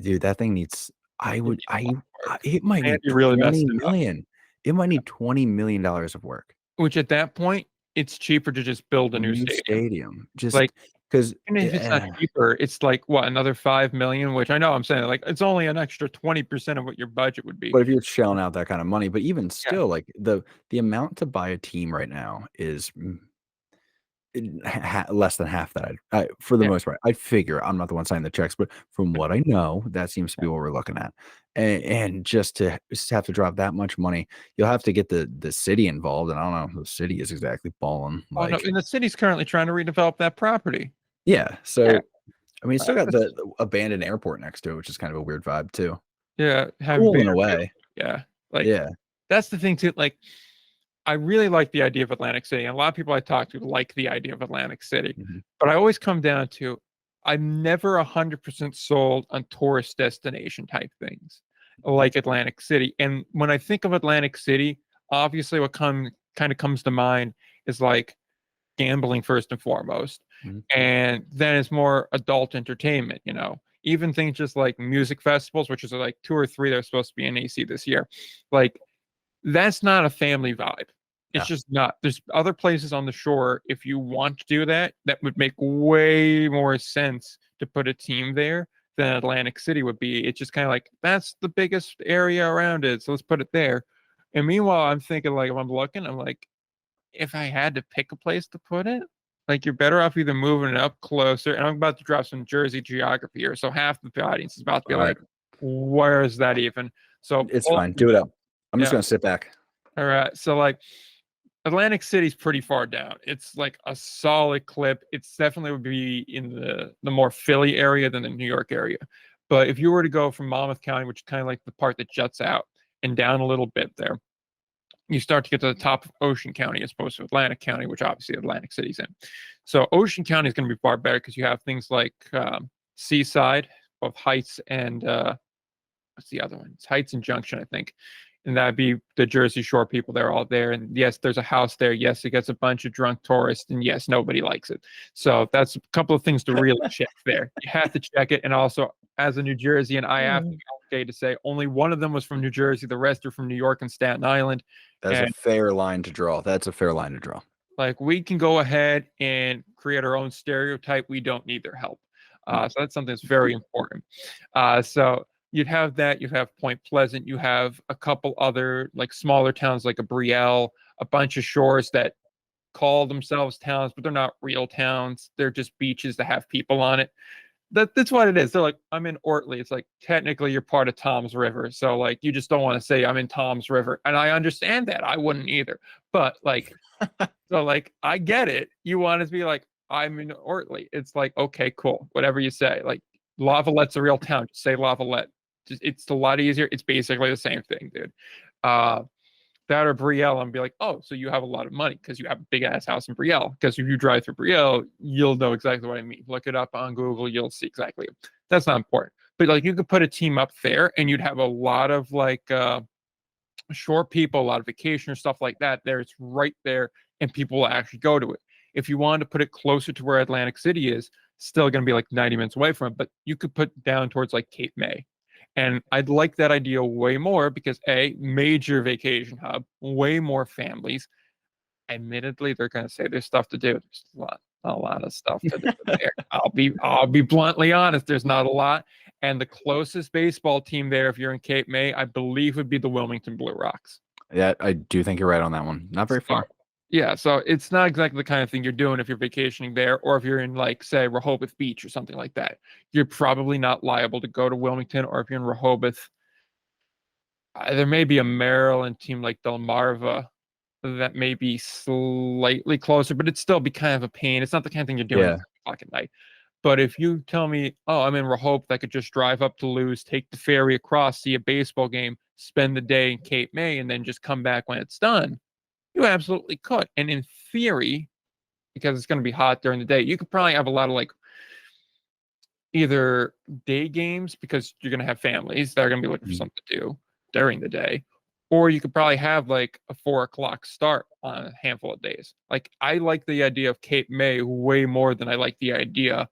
[SPEAKER 1] dude, that thing needs. I
[SPEAKER 3] it
[SPEAKER 1] would.
[SPEAKER 3] needs a lot of work.
[SPEAKER 1] It might need
[SPEAKER 3] Andy really messed
[SPEAKER 1] 20
[SPEAKER 3] it up.
[SPEAKER 1] million. It might need $20 million of work.
[SPEAKER 3] Which at that point, it's cheaper to just build a new
[SPEAKER 1] New
[SPEAKER 3] stadium.
[SPEAKER 1] stadium, just
[SPEAKER 3] Like
[SPEAKER 1] because.
[SPEAKER 3] even if it's not cheaper, it's like what another 5 million. Which I know I'm saying like it's only an extra 20% of what your budget would be.
[SPEAKER 1] But if you're shelling out that kind of money, but even
[SPEAKER 3] Yeah,
[SPEAKER 1] still, like the amount to buy a team right now is less than half that. For the
[SPEAKER 3] yeah,
[SPEAKER 1] most part, I figure I'm not the one signing the checks, but from what I know, that seems to be what we're looking at. And just have to drop that much money, you'll have to get the city involved. And I don't know if the city is exactly balling.
[SPEAKER 3] oh no,
[SPEAKER 1] Like,
[SPEAKER 3] and the city's currently trying to redevelop that property.
[SPEAKER 1] yeah.
[SPEAKER 3] Yeah,
[SPEAKER 1] So I mean, it's still got
[SPEAKER 3] that's
[SPEAKER 1] the abandoned airport next to it, which is kind of a weird vibe too.
[SPEAKER 3] yeah, have
[SPEAKER 1] Cool in a
[SPEAKER 3] Vanderbilt.
[SPEAKER 1] way.
[SPEAKER 3] Yeah, like
[SPEAKER 1] Yeah.
[SPEAKER 3] that's the thing too. Like I really like the idea of Atlantic City, and a lot of people I talk to like the idea of Atlantic City.
[SPEAKER 1] Mhm.
[SPEAKER 3] But I always come down to I'm never 100% sold on tourist destination type things like Atlantic City. And when I think of Atlantic City, obviously what kind of comes to mind is like gambling first and foremost.
[SPEAKER 1] Mhm.
[SPEAKER 3] And then it's more adult entertainment, even things just like music festivals, which is like two or three that are supposed to be in AC this year. Like That's not a family vibe.
[SPEAKER 1] No.
[SPEAKER 3] It's just not. There's other places on the shore. If you want to do that, that would make way more sense to put a team there than Atlantic City would be. It's just kind of like that's the biggest area around it, so let's put it there. And meanwhile, I'm thinking like if I'm looking, I'm like, if I had to pick a place to put it, like you're better off either moving it up closer. And I'm about to drop some Jersey geography here, so half the audience is about to be
[SPEAKER 1] All
[SPEAKER 3] like,
[SPEAKER 1] right.
[SPEAKER 3] "Where is that even?" So
[SPEAKER 1] It's fine. Do it up. I'm just
[SPEAKER 3] yeah.
[SPEAKER 1] gonna sit back.
[SPEAKER 3] All right. So like Atlantic City's pretty far down. It's like a solid clip. It's definitely would be in the more Philly area than the New York area. But if you were to go from Monmouth County, which is kind of like the part that juts out, and down a little bit there, you start to get to the top of Ocean County as opposed to Atlantic County, which obviously Atlantic City's in. So Ocean County is going to be far better because you have things like Seaside, both Heights and what's the other one? It's Heights and Junction, I think. And that'd be the Jersey Shore people. They're all there. And yes, there's a house there. Yes, it gets a bunch of drunk tourists. And yes, nobody likes it. So that's a couple of things to really check there. You have to check it. And also, as a New Jerseyan, I have to be okay to say only one of them was from New Jersey. The rest are from New York and Staten Island.
[SPEAKER 1] That's
[SPEAKER 3] And
[SPEAKER 1] a fair line to draw. That's a fair line to draw.
[SPEAKER 3] like we can go ahead and create our own stereotype. We don't need their help. So that's something that's very important. So you'd have that. You have Point Pleasant. You have a couple other like smaller towns like a Brielle, a bunch of shores that call themselves towns, but they're not real towns. They're just beaches that have people on it. That's what it is. They're like, I'm in Ortley. It's like technically you're part of Tom's River. So like you just don't want to say I'm in Tom's River. And I understand that. I wouldn't either. But like so like I get it. You want to be like, I'm in Ortley. It's like, okay, cool. Whatever you say. Like Lavalette's a real town. Just say Lavalette. It's a lot easier. It's basically the same thing, dude. That or Brielle and be like, oh, so you have a lot of money because you have a big ass house in Brielle. Because if you drive through Brielle, you'll know exactly what I mean. Look it up on Google, you'll see exactly. That's not important. But like you could put a team up there and you'd have a lot of like short people, a lot of vacationers, stuff like that. There, it's right there, and people will actually go to it. If you wanted to put it closer to where Atlantic City is, still going to be like 90 minutes away from it, but you could put down towards like Cape May. And I'd like that idea way more because major vacation hub, way more families. Admittedly, they're going to say there's stuff to do. There's a lot of stuff to do there. I'll be bluntly honest. There's not a lot. And the closest baseball team there, if you're in Cape May, I believe would be the Wilmington Blue Rocks.
[SPEAKER 1] Yeah, I do think you're right on that one. Not very far.
[SPEAKER 3] Yeah, so it's not exactly the kind of thing you're doing if you're vacationing there, or if you're in like say Rehoboth Beach or something like that. You're probably not liable to go to Wilmington, or if you're in Rehoboth, there may be a Maryland team like Delmarva that may be slightly closer, but it'd still be kind of a pain. It's not the kind of thing you're doing
[SPEAKER 1] Yeah.
[SPEAKER 3] at 7 o'clock at night. But if you tell me, oh, I'm in Rehoboth, I could just drive up to Lewes, take the ferry across, see a baseball game, spend the day in Cape May, and then just come back when it's done. You absolutely could. And in theory, because it's going to be hot during the day, you could probably have a lot of like either day games because you're going to have families that are going to be looking for something to do during the day, or you could probably have like a 4 o'clock start on a handful of days. Like I like the idea of Cape May way more than I like the idea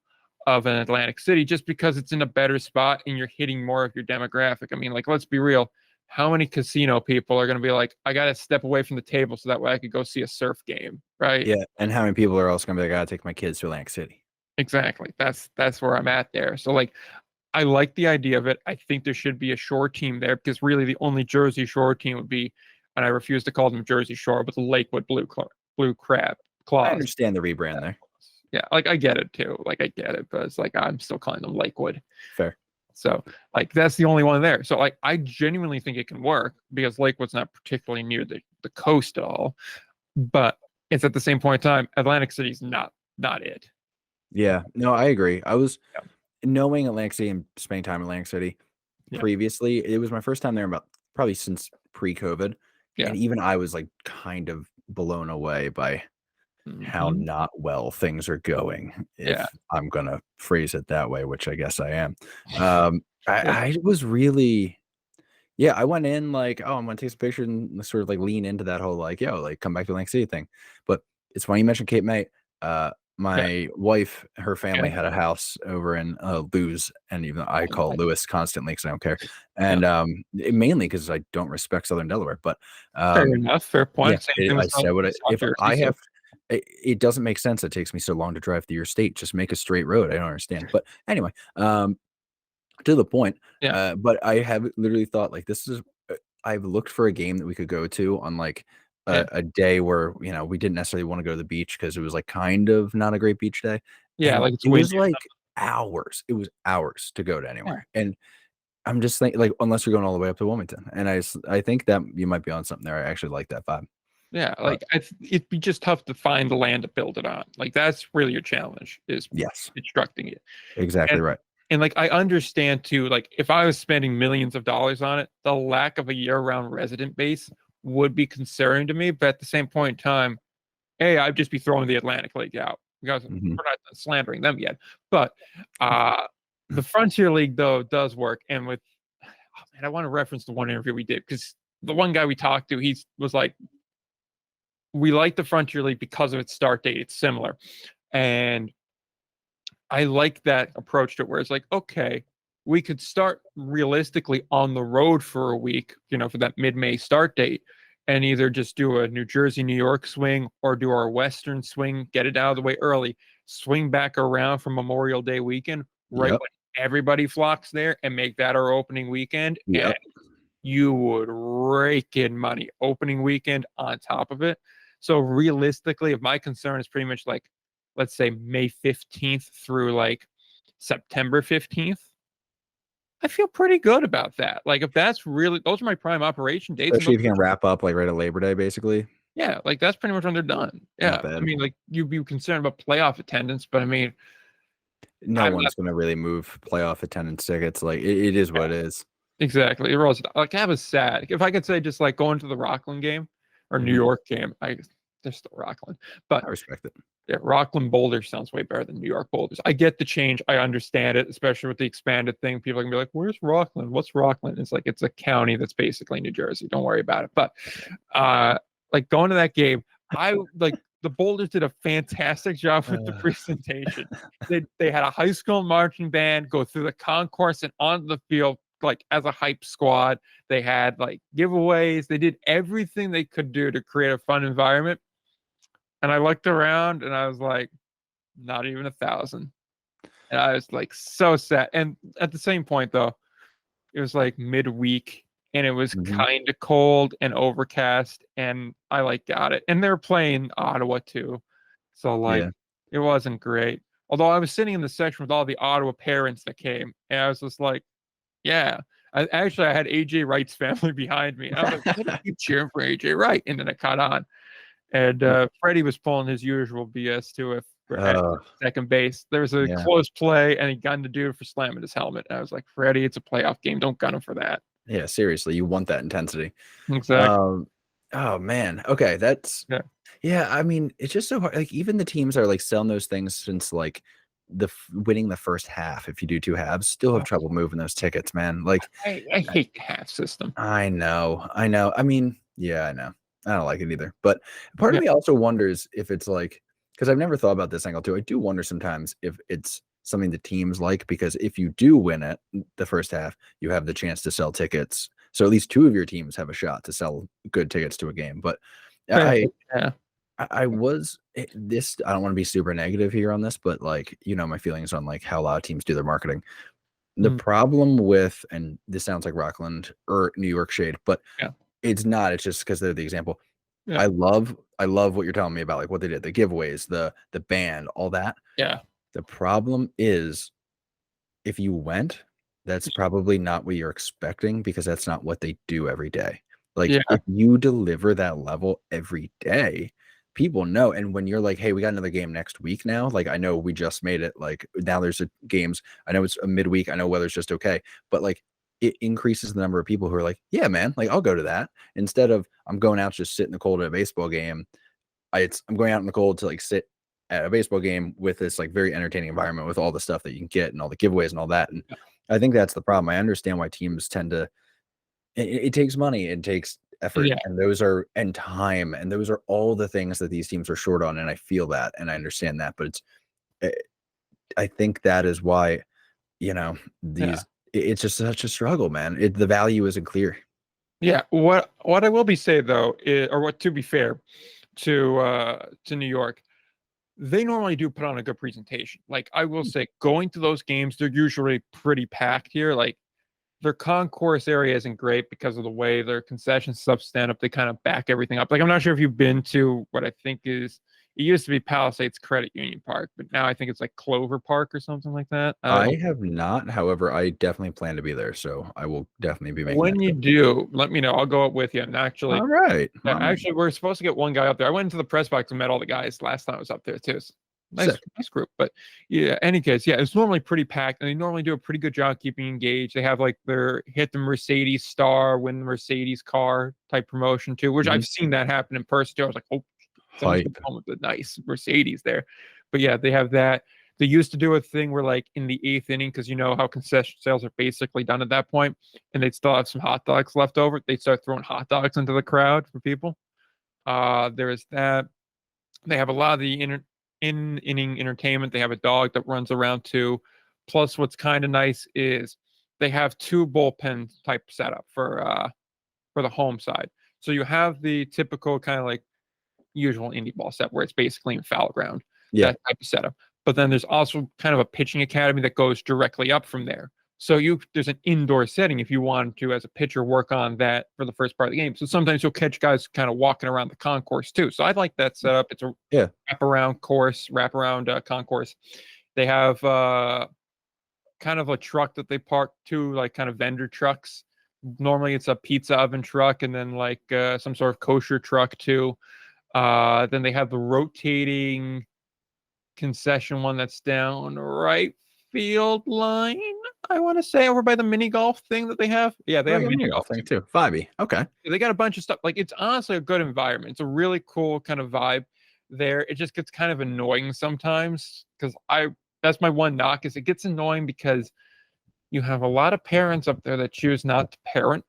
[SPEAKER 3] of an Atlantic City, just because it's in a better spot and you're hitting more of your demographic. I mean, like, let's be real. How many casino people are going to be like, I got to step away from the table so that way I could go see a surf game, right?
[SPEAKER 1] Yeah, and how many people are also going to be like, I got to take my kids to Atlantic City?
[SPEAKER 3] Exactly. That's where I'm at there. So like, I like the idea of it. I think there should be a shore team there because really the only Jersey Shore team would be, and I refuse to call them Jersey Shore, but the Lakewood Blue Crab Claws.
[SPEAKER 1] I understand the rebrand there.
[SPEAKER 3] Yeah, like I get it too. Like I get it, but it's like I'm still calling them Lakewood.
[SPEAKER 1] Fair.
[SPEAKER 3] So like that's the only one there. So like I genuinely think it can work because Lakewood's not particularly near the coast at all. But it's at the same point in time, Atlantic City's not it.
[SPEAKER 1] Yeah, no, I agree. I was knowing Atlantic City and spending time in Atlantic City previously. It was my first time there about probably since pre-COVID.
[SPEAKER 3] Yeah.
[SPEAKER 1] And even I was like kind of blown away by how not well things are going, if I'm gonna phrase it that way, which I guess I am. I was really, I went in like, oh, I'm gonna take some pictures and sort of like lean into that whole like, yo, like come back to Atlantic City thing. But it's funny you mentioned Cape May. my wife, her family
[SPEAKER 3] Okay.
[SPEAKER 1] had a house over in Lewes, and even though I call it Lewis constantly because I don't care,
[SPEAKER 3] Yeah.
[SPEAKER 1] and mainly because I don't respect Southern Delaware. But
[SPEAKER 3] Fair
[SPEAKER 1] um,
[SPEAKER 3] enough. Fair
[SPEAKER 1] yeah,
[SPEAKER 3] point. Same thing
[SPEAKER 1] I
[SPEAKER 3] with
[SPEAKER 1] said what
[SPEAKER 3] South
[SPEAKER 1] if
[SPEAKER 3] Jersey.
[SPEAKER 1] I
[SPEAKER 3] So
[SPEAKER 1] have. It doesn't make sense. It takes me so long to drive through your state. Just make a straight road. I don't understand. But anyway, to the point.
[SPEAKER 3] yeah.
[SPEAKER 1] But I have literally thought like this is. I've looked for a game that we could go to on like
[SPEAKER 3] Yeah.
[SPEAKER 1] a day where we didn't necessarily want to go to the beach because it was like kind of not a great beach day,
[SPEAKER 3] Yeah.
[SPEAKER 1] and
[SPEAKER 3] Like it's
[SPEAKER 1] it
[SPEAKER 3] windy
[SPEAKER 1] was
[SPEAKER 3] or
[SPEAKER 1] like hours. It was hours to go to
[SPEAKER 3] something.
[SPEAKER 1] anywhere, and I'm just thinking like unless you're going all the way up to Wilmington, and I think that you might be on something there. I actually like that vibe,
[SPEAKER 3] Yeah.
[SPEAKER 1] but
[SPEAKER 3] Like it'd be just tough to find the land to build it on. Like that's really your challenge is
[SPEAKER 1] yes,
[SPEAKER 3] constructing it.
[SPEAKER 1] exactly
[SPEAKER 3] And
[SPEAKER 1] right.
[SPEAKER 3] and like I understand too, like if I was spending millions of dollars on it, the lack of a year-round resident base would be concerning to me. But at the same point in time, hey, I'd just be throwing the Atlantic League out because
[SPEAKER 1] Mhm.
[SPEAKER 3] we're not slandering them yet. But the Frontier League though does work. And with and I want to reference the one interview we did because the one guy we talked to, he was like, we like the Frontier League because of its start date. It's similar. And I like that approach to it where it's like, okay, we could start realistically on the road for a week, for that mid-May start date, and either just do a New Jersey, New York swing or do our Western swing, get it out of the way early, swing back around for Memorial Day weekend, right
[SPEAKER 1] Yep,
[SPEAKER 3] when everybody flocks there, and make that our opening weekend. And
[SPEAKER 1] yep.
[SPEAKER 3] you would rake in money opening weekend on top of it. So realistically, if my concern is pretty much like, let's say May 15th through like September 15th, I feel pretty good about that. Like if that's really those are my prime operation dates, and
[SPEAKER 1] Especially
[SPEAKER 3] those,
[SPEAKER 1] if you can wrap up like right at Labor Day, basically.
[SPEAKER 3] yeah, like that's pretty much when they're done.
[SPEAKER 1] Not
[SPEAKER 3] Yeah, I
[SPEAKER 1] bad.
[SPEAKER 3] mean, like you'd be concerned about playoff attendance, but I mean,
[SPEAKER 1] No
[SPEAKER 3] I'm not.
[SPEAKER 1] one's gonna really move playoff attendance tickets. Like it is what it is.
[SPEAKER 3] Exactly. It was like I was sad. If I could say just like going to the Rockland game or New
[SPEAKER 1] Mhm.
[SPEAKER 3] York game, they're still Rockland. But
[SPEAKER 1] I respect it.
[SPEAKER 3] yeah, Rockland Boulder sounds way better than New York Boulders. I get the change. I understand it, especially with the expanded thing. People can be like, "Where's Rockland? What's Rockland?" It's like it's a county that's basically New Jersey. Don't worry about it. But uh like going to that game, I like the Boulders did a fantastic job with the
[SPEAKER 1] Uh,
[SPEAKER 3] presentation. They had a high school marching band go through the concourse and onto the field like as a hype squad. They had like giveaways. They did everything they could do to create a fun environment. And I looked around and I was like, not even 1,000. And I was like so sad. And at the same point though, it was like midweek and it was
[SPEAKER 1] mhm.
[SPEAKER 3] kind of cold and overcast and I like got it. And they're playing Ottawa too. So like
[SPEAKER 1] Yeah.
[SPEAKER 3] it wasn't great. Although I was sitting in the section with all the Ottawa parents that came and I was just like, yeah. I had AJ Wright's family behind me. I was like, what are you cheering for AJ Wright? And then it caught on. And Freddie was pulling his usual BS too if at
[SPEAKER 1] Uh,
[SPEAKER 3] second base. There was a
[SPEAKER 1] yeah.
[SPEAKER 3] close play and he gunned the dude for slamming his helmet. And I was like, Freddie, it's a playoff game. Don't gun him for that.
[SPEAKER 1] Yeah, seriously, you want that intensity.
[SPEAKER 3] Exactly.
[SPEAKER 1] Um, oh man. Okay, that's
[SPEAKER 3] Yeah.
[SPEAKER 1] yeah, I mean, it's just so hard. Like even the teams that are like selling those things since like winning the first half, if you do two halves, still have trouble moving those tickets, man. Like
[SPEAKER 3] I hate the half system.
[SPEAKER 1] I know. I know. I mean, yeah, I know. I don't like it either. But part of
[SPEAKER 3] Yeah.
[SPEAKER 1] me also wonders if it's like, because I've never thought about this angle too. I do wonder sometimes if it's something the teams like, because if you do win it the first half, you have the chance to sell tickets. So at least two of your teams have a shot to sell good tickets to a game. But
[SPEAKER 3] Yeah.
[SPEAKER 1] I,
[SPEAKER 3] Yeah.
[SPEAKER 1] I was this, I don't want to be super negative here on this, but like, my feelings on like how a lot of teams do their marketing. The
[SPEAKER 3] Mm,
[SPEAKER 1] problem with, and this sounds like Rockland or New York shade, but
[SPEAKER 3] yeah.
[SPEAKER 1] it's not. It's just because they're the example.
[SPEAKER 3] Yeah.
[SPEAKER 1] I love what you're telling me about, like what they did, the giveaways, the band, all that.
[SPEAKER 3] Yeah.
[SPEAKER 1] The problem is if you went, that's probably not what you're expecting because that's not what they do every day. Like
[SPEAKER 3] Yeah.
[SPEAKER 1] if you deliver that level every day, people know. And when you're like, hey, we got another game next week now. Like I know we just made it. Like now there's games. I know it's a midweek. I know weather's just okay. But like it increases the number of people who are like, yeah, man, like I'll go to that. Instead of I'm going out to just sit in the cold at a baseball game. I'm going out in the cold to like sit at a baseball game with this like very entertaining environment with all the stuff that you can get and all the giveaways and all that. And I think that's the problem. I understand why teams tend to. It takes money. It takes effort, and time, and those are all the things that these teams are short on. And I feel that, and I understand that, but I think that is why, it's just such a struggle, man. The value isn't clear.
[SPEAKER 3] Yeah. What I will be say though, or what to be fair to New York, they normally do put on a good presentation. Like I will say, going to those games, they're usually pretty packed here. Like their concourse area isn't great because of the way their concession stuff stand up. They kind of back everything up. Like I'm not sure if you've been to what I think is it used to be Palisades Credit Union Park, but now I think it's like Clover Park or something like that.
[SPEAKER 1] I have not, however, I definitely plan to be there, so I will definitely be making
[SPEAKER 3] When
[SPEAKER 1] that
[SPEAKER 3] you
[SPEAKER 1] trip.
[SPEAKER 3] do, let me know. I'll go up with you. And actually,
[SPEAKER 1] All right.
[SPEAKER 3] we're supposed to get one guy up there. I went into the press box and met all the guys last time I was up there too. So
[SPEAKER 1] Sick.
[SPEAKER 3] nice group. But yeah, any case, yeah, it's normally pretty packed, and they normally do a pretty good job keeping engaged. They have like their hit the Mercedes star, win the Mercedes car type promotion too, which I've seen that happen in person too. I was like, oh, someone's
[SPEAKER 1] Hype.
[SPEAKER 3] come with a nice Mercedes there. But yeah, they have that. They used to do a thing where, like, in the eighth inning, because you know how concession sales are basically done at that point, and they'd still have some hot dogs left over. They'd start throwing hot dogs into the crowd for people. There is that. They have a lot of the in-inning entertainment. They have a dog that runs around too. Plus, what's kind of nice is they have two bullpen type setup for the home side. So you have the typical kind of like usual indie ball set where it's basically in foul ground,
[SPEAKER 1] Yeah.
[SPEAKER 3] that type of setup. But then there's also kind of a pitching academy that goes directly up from there. So there's an indoor setting if you want to, as a pitcher, work on that for the first part of the game. So sometimes you'll catch guys kind of walking around the concourse too. So I like that setup. It's a wraparound concourse. They have kind of a truck that they park to, like kind of vendor trucks. Normally it's a pizza oven truck and then like some sort of kosher truck too. Then they have the rotating concession one that's down right field line. I want to say over by the mini golf thing that they have. Yeah, they have mini golf
[SPEAKER 1] thing too. 5e. Okay.
[SPEAKER 3] They got a bunch of stuff. Like it's honestly a good environment. It's a really cool kind of vibe there. It just gets kind of annoying sometimes because that's my one knock is it gets annoying because you have a lot of parents up there that choose not to parent.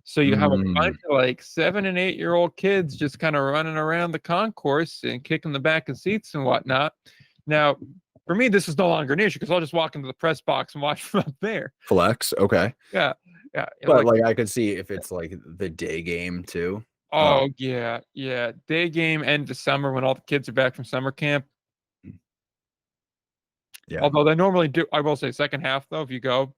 [SPEAKER 3] So you have a bunch of like 7 and 8-year-old kids just kind of running around the concourse and kicking the back of seats and whatnot. Now, for me, this is no longer an issue because I'll just walk into the press box and watch from up there.
[SPEAKER 1] Flex. Okay.
[SPEAKER 3] Yeah.
[SPEAKER 1] But like I could see if it's like the day game too.
[SPEAKER 3] Oh, yeah. Day game end of summer when all the kids are back from summer camp.
[SPEAKER 1] Yeah.
[SPEAKER 3] Although they normally do, I will say second half though, if you go,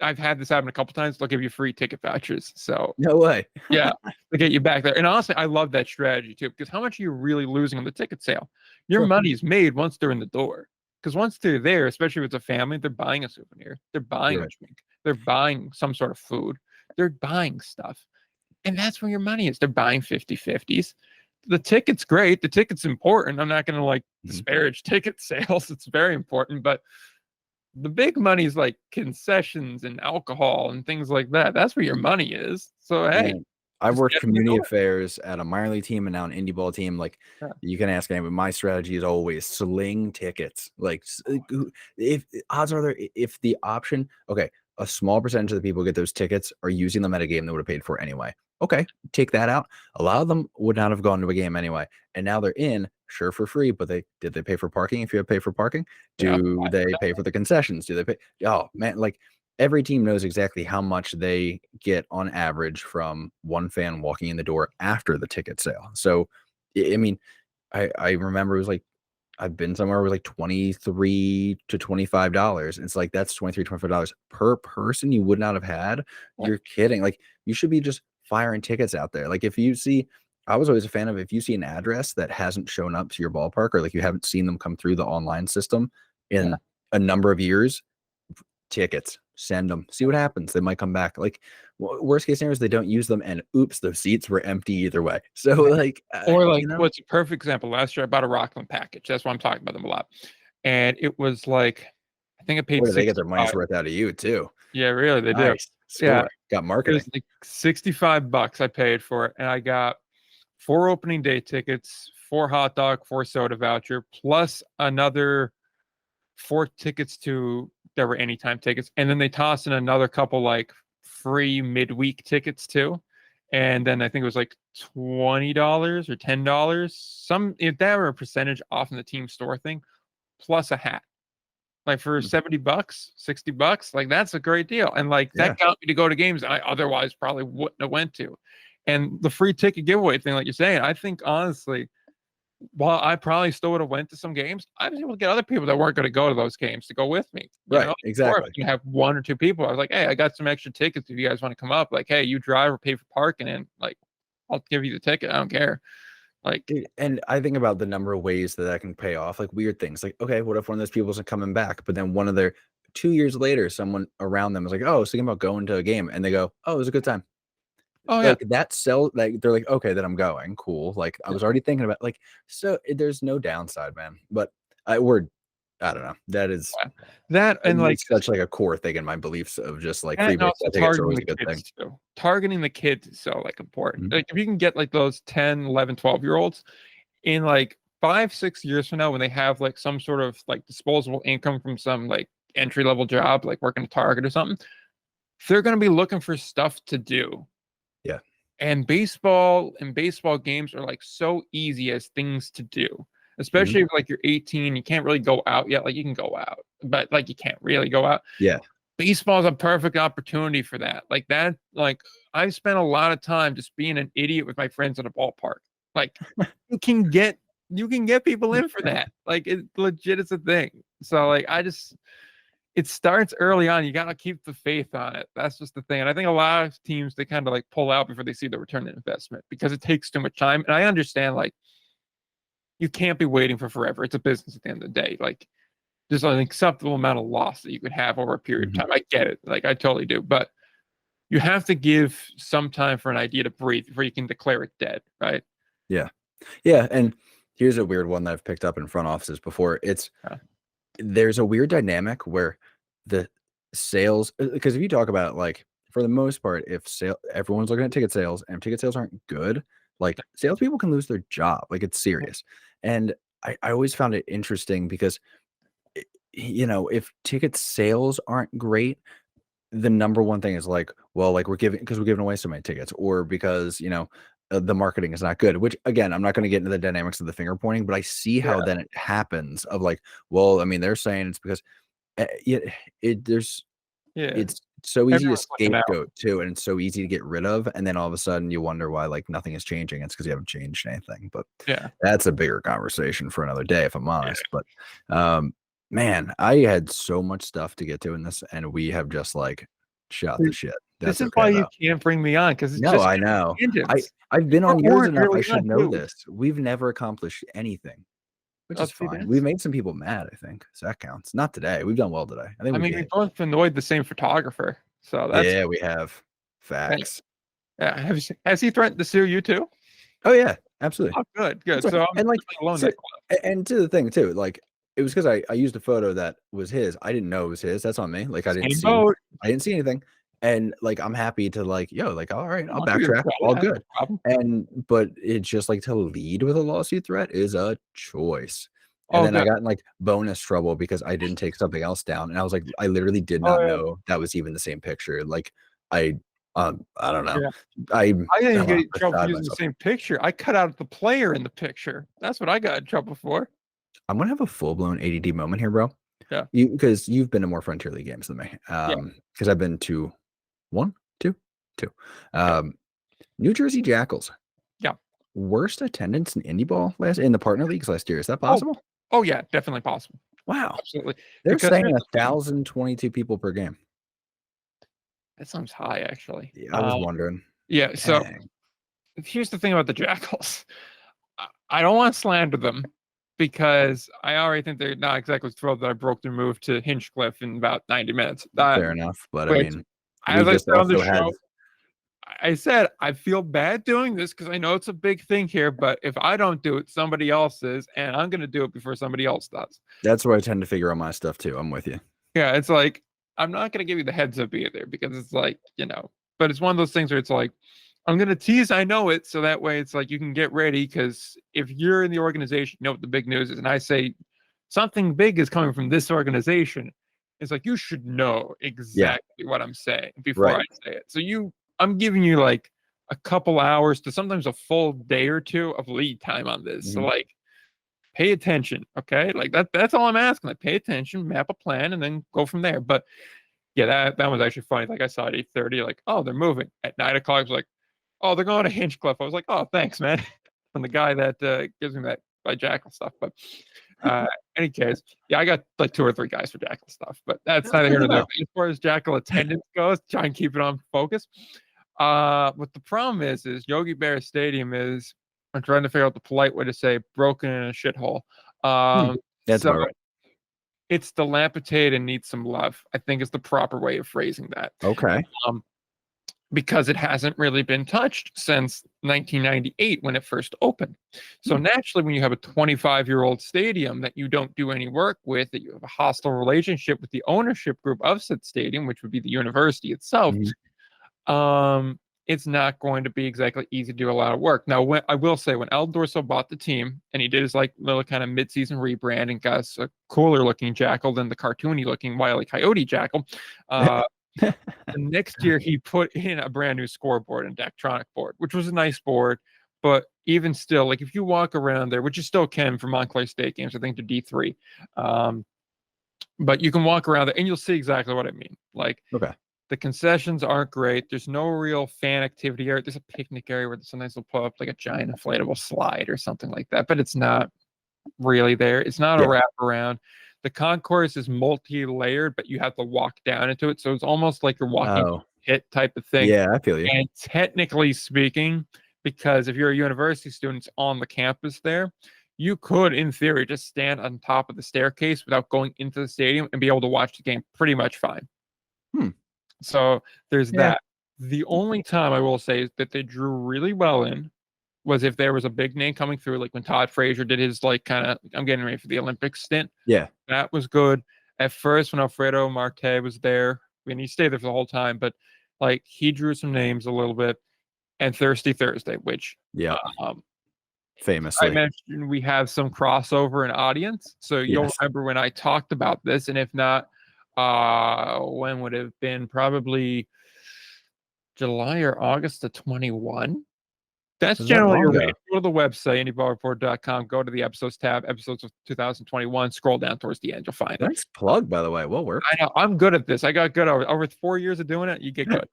[SPEAKER 3] I've had this happen a couple times. They'll give you free ticket vouchers. So
[SPEAKER 1] no way.
[SPEAKER 3] Yeah, to get you back there. And honestly, I love that strategy too, because how much are you really losing on the ticket sale? Your money's made once they're in the door. Because once they're there, especially if it's a family, they're buying a souvenir. They're buying a drink. They're buying some sort of food. They're buying stuff. And that's where your money is. They're buying 50/50s. The ticket's great. The ticket's important. I'm not going to like disparage ticket sales. It's very important. But the big money is like concessions and alcohol and things like that. That's where your money is. So, hey.
[SPEAKER 1] I've worked community affairs at a minor league team and now an indie ball team. Like you can ask anyone, my strategy is always sling tickets. Like if odds are there, if the option, okay, a small percentage of the people get those tickets are using them at a game they would have paid for anyway. Okay, take that out. A lot of them would not have gone to a game anyway. And now they're in, sure, for free, but did they pay for parking if you have to pay for parking? Do they pay for the concessions? Do they pay? Oh, man, like every team knows exactly how much they get on average from one fan walking in the door after the ticket sale. So, I mean, I remember it was like, I've been somewhere with like $23 to $25. It's like that's $23, $25 per person you would not have had. You're kidding. Like you should be just firing tickets out there. Like if you see, I was always a fan of if you see an address that hasn't shown up to your ballpark or like you haven't seen them come through the online system in a number of years, tickets, send them, see what happens. They might come back. Like worst case scenario is they don't use them and oops, those seats were empty either way. So like,
[SPEAKER 3] or like what's a perfect example, last year I bought a Rockland package. That's why I'm talking about them a lot. And it was like, I think I paid
[SPEAKER 1] they get their money's worth out of you too.
[SPEAKER 3] Yeah, really, they do.
[SPEAKER 1] Yeah, got marketing.
[SPEAKER 3] It was like $65 I paid for it, and I got 4 opening day tickets, 4 hot dog, 4 soda voucher, plus another 4 tickets there were anytime tickets, and then they tossed in another couple like free midweek tickets too. and then I think it was like $20 or $10, if that were a percentage off in the team store thing, plus a hat. Like for $70, $60, like that's a great deal. And like
[SPEAKER 1] Yeah.
[SPEAKER 3] that got me to go to games I otherwise probably wouldn't have went to. And the free ticket giveaway thing, like you're saying, I think honestly, while I probably still would have went to some games, I was able to get other people that weren't going to go to those games to go with me. You
[SPEAKER 1] Right.
[SPEAKER 3] know? Or
[SPEAKER 1] Exactly.
[SPEAKER 3] if you have one or two people, I was like, hey, I got some extra tickets if you guys want to come up. Like, hey, you drive or pay for parking, and like, I'll give you the ticket. I don't care. Like,
[SPEAKER 1] Dude, and I think about the number of ways that can pay off, like weird things. Like, okay, what if one of those people isn't coming back, but then one of their 2 years later, someone around them is like, oh, I was thinking about going to a game, and they go, oh, it was a good time.
[SPEAKER 3] oh yeah,
[SPEAKER 1] Like that sell, like they're like, okay, then I'm going. Cool. Like I was already thinking about like, so there's no downside, man. But I don't know. That is
[SPEAKER 3] that and like
[SPEAKER 1] it's such like a core thing in my beliefs of just like
[SPEAKER 3] that
[SPEAKER 1] free
[SPEAKER 3] and also
[SPEAKER 1] baseball tickets are
[SPEAKER 3] targeting
[SPEAKER 1] always
[SPEAKER 3] the
[SPEAKER 1] a good thing.
[SPEAKER 3] kids too. Targeting the kids is so like important.
[SPEAKER 1] Mhm.
[SPEAKER 3] Like if you can get like those 10, 11, 12-year-olds in like 5, 6 years from now when they have like some sort of like disposable income from some like entry level job, like working at Target or something, they're going to be looking for stuff to do.
[SPEAKER 1] Yeah.
[SPEAKER 3] And baseball games are like so easy as things to do, especially
[SPEAKER 1] Mhm.
[SPEAKER 3] if like you're 18, you can't really go out yet. Like you can go out, but like you can't really go out.
[SPEAKER 1] Yeah.
[SPEAKER 3] Baseball is a perfect opportunity for that. Like that, like I spent a lot of time just being an idiot with my friends at a ballpark. Like you can get people in for that. Like it legit is a thing. So like it starts early on. You got to keep the faith on it. That's just the thing. And I think a lot of teams, they kind of like pull out before they see the return on investment because it takes too much time. And I understand like you can't be waiting for forever. It's a business at the end of the day. Like there's an acceptable amount of loss that you could have over a period of
[SPEAKER 1] Mhm.
[SPEAKER 3] time. I get it. Like I totally do. But you have to give some time for an idea to breathe before you can declare it dead, right?
[SPEAKER 1] Yeah. Yeah. And here's a weird one that I've picked up in front offices before.
[SPEAKER 3] Yeah.
[SPEAKER 1] There's a weird dynamic where the sales, because if you talk about like for the most part, if everyone's looking at ticket sales and if ticket sales aren't good, like salespeople can lose their job. Like it's serious. And I always found it interesting because if ticket sales aren't great, the number one thing is like, well, like we're giving away so many tickets, or because the marketing is not good. Which again, I'm not going to get into the dynamics of the finger pointing, but I see
[SPEAKER 3] Yeah.
[SPEAKER 1] how then it happens. Of like, well, I mean, they're saying it's because there's
[SPEAKER 3] Yeah.
[SPEAKER 1] it's so easy to
[SPEAKER 3] Everyone's looking out.
[SPEAKER 1] scapegoat too, and it's so easy to get rid of, and then all of a sudden you wonder why like nothing is changing. It's because you haven't changed anything. But
[SPEAKER 3] Yeah.
[SPEAKER 1] that's a bigger conversation for another day, if I'm
[SPEAKER 3] Yeah.
[SPEAKER 1] honest. But man, I had so much stuff to get to in this, and we have just like shot the shit.
[SPEAKER 3] This
[SPEAKER 1] That's
[SPEAKER 3] is
[SPEAKER 1] okay
[SPEAKER 3] why you
[SPEAKER 1] though.
[SPEAKER 3] can't bring me on because it's
[SPEAKER 1] No,
[SPEAKER 3] just
[SPEAKER 1] I know.
[SPEAKER 3] tangents.
[SPEAKER 1] I've been
[SPEAKER 3] Or
[SPEAKER 1] on yours
[SPEAKER 3] weren't
[SPEAKER 1] enough. I
[SPEAKER 3] really
[SPEAKER 1] should
[SPEAKER 3] on
[SPEAKER 1] know
[SPEAKER 3] too.
[SPEAKER 1] this. We've never accomplished anything, which is
[SPEAKER 3] Up to
[SPEAKER 1] fine.
[SPEAKER 3] this.
[SPEAKER 1] We've made some people mad, I think. So that counts. Not today. We've done well today. I think
[SPEAKER 3] I
[SPEAKER 1] we
[SPEAKER 3] mean, we
[SPEAKER 1] gave.
[SPEAKER 3] both annoyed the same photographer, so that's
[SPEAKER 1] Yeah, we have.
[SPEAKER 3] hey,
[SPEAKER 1] Facts.
[SPEAKER 3] yeah. Has he threatened to sue you too?
[SPEAKER 1] Oh yeah, absolutely.
[SPEAKER 3] Oh, good,
[SPEAKER 1] That's
[SPEAKER 3] good.
[SPEAKER 1] right.
[SPEAKER 3] So I'm
[SPEAKER 1] And like,
[SPEAKER 3] not alone in
[SPEAKER 1] so,
[SPEAKER 3] that club.
[SPEAKER 1] and to the thing too, like it was because I used a photo that was his. I didn't know it was his. That's on me. Like
[SPEAKER 3] Same boat.
[SPEAKER 1] I didn't see anything. And like I'm happy to like, yo, like, all right, I'll
[SPEAKER 3] I'll give you
[SPEAKER 1] backtrack.
[SPEAKER 3] credit.
[SPEAKER 1] All
[SPEAKER 3] I have
[SPEAKER 1] good.
[SPEAKER 3] no problem.
[SPEAKER 1] But it's just like to lead with a lawsuit threat is a choice. And
[SPEAKER 3] Oh,
[SPEAKER 1] then I
[SPEAKER 3] good.
[SPEAKER 1] got in like bonus trouble because I didn't take something else down. And I was like, I literally did
[SPEAKER 3] Oh
[SPEAKER 1] not
[SPEAKER 3] yeah.
[SPEAKER 1] know that was even the same picture. Like I I don't know.
[SPEAKER 3] Yeah.
[SPEAKER 1] I'm
[SPEAKER 3] I didn't even get in trouble for
[SPEAKER 1] beside
[SPEAKER 3] using the
[SPEAKER 1] myself.
[SPEAKER 3] same picture. I cut out the player in the picture. That's what I got in trouble for.
[SPEAKER 1] I'm gonna have a full-blown ADD moment here, bro.
[SPEAKER 3] Yeah.
[SPEAKER 1] Because you've been to more Frontier League games than me.
[SPEAKER 3] Yeah.
[SPEAKER 1] Because I've been to one, two, two.
[SPEAKER 3] Yeah.
[SPEAKER 1] New Jersey Jackals.
[SPEAKER 3] Yeah.
[SPEAKER 1] Worst attendance in Indy ball in the partner leagues last year. Is that
[SPEAKER 3] Oh,
[SPEAKER 1] possible?
[SPEAKER 3] oh yeah, definitely possible.
[SPEAKER 1] Wow.
[SPEAKER 3] Absolutely.
[SPEAKER 1] They're
[SPEAKER 3] Because
[SPEAKER 1] saying
[SPEAKER 3] here's the thing.
[SPEAKER 1] 1,022 people per game.
[SPEAKER 3] That sounds high, actually.
[SPEAKER 1] Yeah, I was wondering.
[SPEAKER 3] Yeah. So
[SPEAKER 1] Dang.
[SPEAKER 3] here's the thing about the Jackals. I don't want to slander them because I already think they're not exactly thrilled that I broke their move to Hinchcliffe in about 90 minutes.
[SPEAKER 1] Fair enough. But I
[SPEAKER 3] Which,
[SPEAKER 1] mean, we
[SPEAKER 3] as I
[SPEAKER 1] just
[SPEAKER 3] said on the
[SPEAKER 1] also had
[SPEAKER 3] show, I said I feel bad doing this because I know it's a big thing here, but if I don't do it, somebody else is, and I'm going to do it before somebody else does.
[SPEAKER 1] that's where I tend to figure out my stuff too. I'm with you.
[SPEAKER 3] Yeah, it's like I'm not going to give you the heads up either because it's like, but it's one of those things where it's like I'm going to tease, I know it, so that way it's like you can get ready because if you're in the organization, you know what the big news is, and I say something big is coming from this organization, it's like you should know
[SPEAKER 1] Yeah.
[SPEAKER 3] exactly what I'm saying before
[SPEAKER 1] Right.
[SPEAKER 3] I say it. So I'm giving you like a couple hours to sometimes a full day or two of lead time on this. So
[SPEAKER 1] Mhm.
[SPEAKER 3] like pay attention, okay? Like that's all I'm asking. Like pay attention, map a plan, and then go from there. But yeah, that was actually funny. Like I saw at 8:30, like, oh, they're moving. At 9 o'clock, I was like, oh, they're going to Hinchcliffe. I was like, oh, thanks, man. From the guy that gives me that by Jackal stuff. But uh any case, yeah, I got like 2 or 3 guys for Jackal stuff, but that's
[SPEAKER 1] That's
[SPEAKER 3] neither
[SPEAKER 1] good
[SPEAKER 3] here
[SPEAKER 1] to
[SPEAKER 3] nor there.
[SPEAKER 1] know.
[SPEAKER 3] But as far as Jackal attendance goes, try and keep it on focus. What the problem is Yogi Bear Stadium is, I'm trying to figure out the polite way to say broken in a shithole.
[SPEAKER 1] Hmm. That's
[SPEAKER 3] So
[SPEAKER 1] about right.
[SPEAKER 3] it's dilapidated and needs some love, I think is the proper way of phrasing that.
[SPEAKER 1] Okay.
[SPEAKER 3] Um, because it hasn't really been touched since 1998 when it first opened. So
[SPEAKER 1] Hmm.
[SPEAKER 3] naturally, when you have a 25-year-old stadium that you don't do any work with, that you have a hostile relationship with the ownership group of said stadium, which would be the university itself,
[SPEAKER 1] Mhm.
[SPEAKER 3] um, it's not going to be exactly easy to do a lot of work. Now, when I will say, when El Dorso bought the team and he did his like little kind of mid-season rebrand and got us a cooler looking Jackal than the cartoony looking Wile E. Coyote Jackal, uh, the next year he put in a brand new scoreboard and Daktronic board, which was a nice board. But even still, like if you walk around there, which you still can for Montclair State games, I think to D3, um, but you can walk around there and you'll see exactly what I mean. Like
[SPEAKER 1] Okay.
[SPEAKER 3] the concessions aren't great. There's no real fan activity area. There's a picnic area where sometimes they'll put up like a giant inflatable slide or something like that, but it's not really there. It's not a
[SPEAKER 1] Yeah.
[SPEAKER 3] wraparound. The concourse is multi-layered, but you have to walk down into it. So it's almost like you're walking
[SPEAKER 1] Oh,
[SPEAKER 3] pit type of thing.
[SPEAKER 1] yeah, I feel you.
[SPEAKER 3] And technically speaking, because if you're a university student on the campus there, you could, in theory, just stand on top of the staircase without going into the stadium and be able to watch the game pretty much fine.
[SPEAKER 1] Hmm.
[SPEAKER 3] So there's
[SPEAKER 1] Yeah.
[SPEAKER 3] that. The only time I will say that they drew really well in was if there was a big name coming through, like when Todd Frazier did his like kind of I'm getting ready for the Olympics stint.
[SPEAKER 1] Yeah.
[SPEAKER 3] That was good. At first, when Alfredo Marte was there, I mean he stayed there for the whole time, but like he drew some names a little bit. And Thirsty Thursday, which
[SPEAKER 1] Yeah.
[SPEAKER 3] um, I
[SPEAKER 1] Famously.
[SPEAKER 3] mentioned we have some crossover in audience. So you'll
[SPEAKER 1] Yes.
[SPEAKER 3] remember when I talked about this, and if not, when would it have been? Probably July or August of 21. That's
[SPEAKER 1] Was that
[SPEAKER 3] generally
[SPEAKER 1] long
[SPEAKER 3] your range.
[SPEAKER 1] ago?
[SPEAKER 3] Go to the website, indyballreport.com, go to the episodes tab, episodes of 2021, scroll down towards the end, you'll find it.
[SPEAKER 1] Nice plug, by the way. Well
[SPEAKER 3] I
[SPEAKER 1] worked.
[SPEAKER 3] know I'm good at this. I got good over 4 years of doing it. You get good.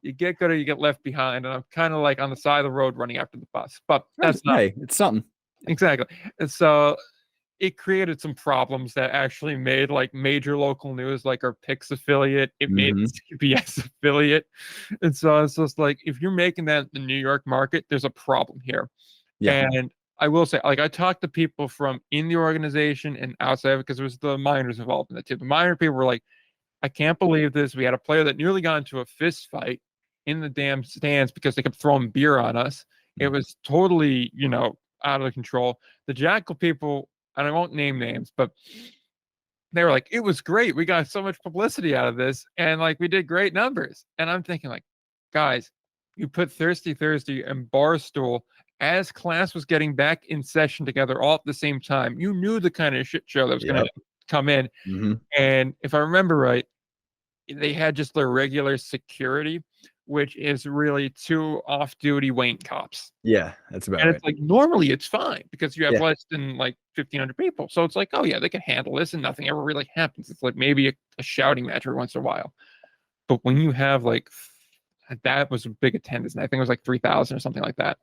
[SPEAKER 3] You get good or you get left behind. And I'm kind of like on the side of the road running after the bus. But that's not
[SPEAKER 1] Hey, it's something.
[SPEAKER 3] exactly. And so it created some problems that actually made like major local news, like our Pix affiliate, it made
[SPEAKER 1] Hmm.
[SPEAKER 3] CBS affiliate. And so it's just like, if you're making that the New York market, there's a problem here.
[SPEAKER 1] Yeah.
[SPEAKER 3] And I will say, like, I talked to people from in the organization and outside of it because there was the minors involved in it too. The minor people were like, I can't believe this. We had a player that nearly got into a fist fight in the damn stands because they kept throwing beer on us. It
[SPEAKER 1] Mm.
[SPEAKER 3] was totally, out of control. The Jackal people, and I won't name names, but they were like, it was great. We got so much publicity out of this, and like we did great numbers. And I'm thinking, like, guys, you put Thirsty Thursday and Barstool as class was getting back in session together all at the same time. You knew the kind of shit show that was going
[SPEAKER 1] Yep.
[SPEAKER 3] to come in.
[SPEAKER 1] Hmm.
[SPEAKER 3] And if I remember right, they had just their regular security, which is really 2 off-duty Wayne cops.
[SPEAKER 1] Yeah, that's about
[SPEAKER 3] And
[SPEAKER 1] right.
[SPEAKER 3] it's like normally it's fine because you have
[SPEAKER 1] Yeah.
[SPEAKER 3] less than like 1,500 people. So it's like, oh yeah, they can handle this and nothing ever really happens. It's like maybe a shouting match every once in a while. But when you have like that was a big attendance, and I think it was like 3,000 or something like that.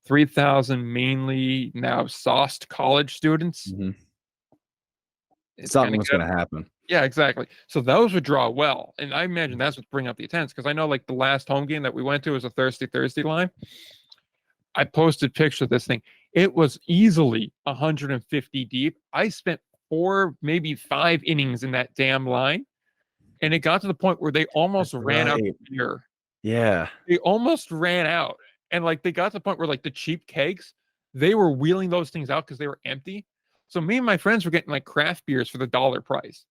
[SPEAKER 3] 3,000 mainly now sauced college students.
[SPEAKER 1] Hmm.
[SPEAKER 3] It's
[SPEAKER 1] Something
[SPEAKER 3] gonna
[SPEAKER 1] was
[SPEAKER 3] get
[SPEAKER 1] going to happen.
[SPEAKER 3] Yeah, exactly. So those would draw well. And I imagine that's what's bringing up the attendance because I know like the last home game that we went to was a Thirsty Thursday line. I posted pictures of this thing. It was easily 150 deep. I spent 4, maybe 5 innings in that damn line. And it got to the point where they almost
[SPEAKER 1] That's
[SPEAKER 3] ran out
[SPEAKER 1] right.
[SPEAKER 3] of beer.
[SPEAKER 1] Yeah.
[SPEAKER 3] They almost ran out. And like they got to the point where like the cheap kegs, they were wheeling those things out because they were empty. So me and my friends were getting like craft beers for the dollar price.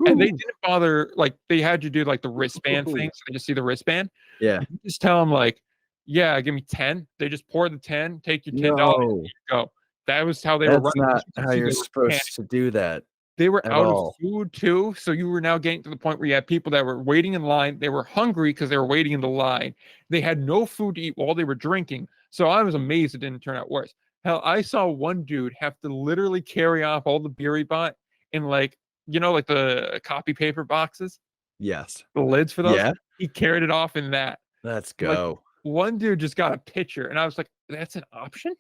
[SPEAKER 3] And they
[SPEAKER 1] Whew.
[SPEAKER 3] didn't bother, like, they had you do, like, the wristband thing, so they just see the wristband.
[SPEAKER 1] Yeah.
[SPEAKER 3] You just tell them, like, "Yeah, give me 10." They just pour the 10, take your $10,
[SPEAKER 1] No,
[SPEAKER 3] go. That was how they were
[SPEAKER 1] that's
[SPEAKER 3] running.
[SPEAKER 1] not
[SPEAKER 3] You could
[SPEAKER 1] how
[SPEAKER 3] see
[SPEAKER 1] you're
[SPEAKER 3] they were
[SPEAKER 1] supposed
[SPEAKER 3] panicking.
[SPEAKER 1] to do that.
[SPEAKER 3] They were
[SPEAKER 1] At
[SPEAKER 3] out of
[SPEAKER 1] all.
[SPEAKER 3] food too, so you were now getting to the point where you had people that were waiting in line. They were hungry because they were waiting in the line. They had no food to eat while they were drinking. So I was amazed it didn't turn out worse. Hell, I saw one dude have to literally carry off all the beer he bought in like, like the copy paper boxes,
[SPEAKER 1] Yes.
[SPEAKER 3] the lids for those.
[SPEAKER 1] Yeah.
[SPEAKER 3] He carried it off in that.
[SPEAKER 1] Let's
[SPEAKER 3] Like
[SPEAKER 1] go.
[SPEAKER 3] one dude just got a pitcher, and I was like, "That's an option?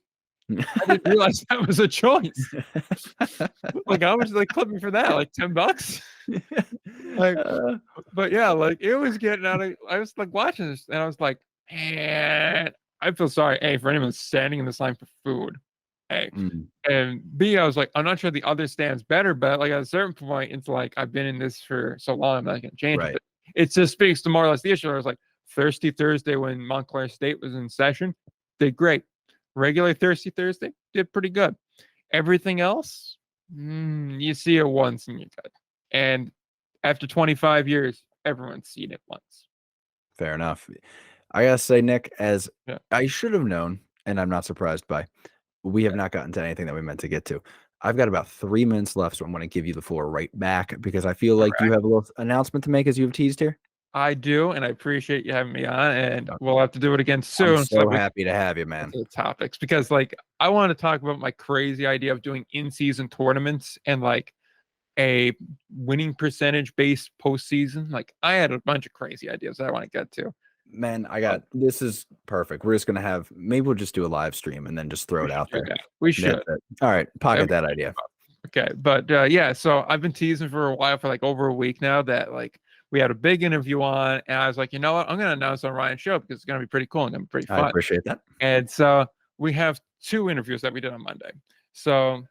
[SPEAKER 3] I didn't realize that was a choice." Like, how much did they clip me for that? Like $10? Like,
[SPEAKER 1] Uh,
[SPEAKER 3] but yeah, like it was getting out of. I was like watching this, and I was like, man, I feel sorry. A, for anyone standing in this line for food. A,
[SPEAKER 1] mm,
[SPEAKER 3] and B, I was like, I'm not sure the other stands better, but like at a certain point, it's like I've been in this for so long, I'm not gonna change it.
[SPEAKER 1] right.
[SPEAKER 3] But it just speaks to more or less the issue. I was like, Thirsty Thursday when Montclair State was in session, did great. Regular Thirsty Thursday did pretty good. Everything else, you see it once and you're good. And after 25 years, everyone's seen it once.
[SPEAKER 1] Fair enough. I gotta say, Nick, as
[SPEAKER 3] Yeah.
[SPEAKER 1] I should have known, and I'm not surprised by, we have not gotten to anything that we meant to get to. I've got about 3 minutes left, so I'm gonna give you the floor right back because I feel
[SPEAKER 3] All
[SPEAKER 1] like you
[SPEAKER 3] right.
[SPEAKER 1] have a little announcement to make as you've teased here.
[SPEAKER 3] I do, and I appreciate you having me on, and we'll have to do it again
[SPEAKER 1] I'm
[SPEAKER 3] soon so that
[SPEAKER 1] so
[SPEAKER 3] we
[SPEAKER 1] happy to have you,
[SPEAKER 3] get
[SPEAKER 1] man.
[SPEAKER 3] to the topics because like I want to talk about my crazy idea of doing in-season tournaments and like a winning percentage based postseason. Like I had a bunch of crazy ideas that I want to get to.
[SPEAKER 1] Man,
[SPEAKER 3] But
[SPEAKER 1] this is perfect. We're just gonna have maybe we'll just do a live stream and then just throw
[SPEAKER 3] we
[SPEAKER 1] it
[SPEAKER 3] should
[SPEAKER 1] out
[SPEAKER 3] do
[SPEAKER 1] there.
[SPEAKER 3] that. We
[SPEAKER 1] That's
[SPEAKER 3] should.
[SPEAKER 1] it. All right,
[SPEAKER 3] That'd
[SPEAKER 1] pocket
[SPEAKER 3] be
[SPEAKER 1] that idea.
[SPEAKER 3] okay, but yeah, so I've been teasing for a while, for like over a week now, that like we had a big interview on, and I was like, you know what, I'm gonna announce on Ryan's show because it's gonna be pretty cool and gonna be pretty
[SPEAKER 1] I
[SPEAKER 3] fun.
[SPEAKER 1] appreciate that.
[SPEAKER 3] And so we have two interviews that we did on Monday. So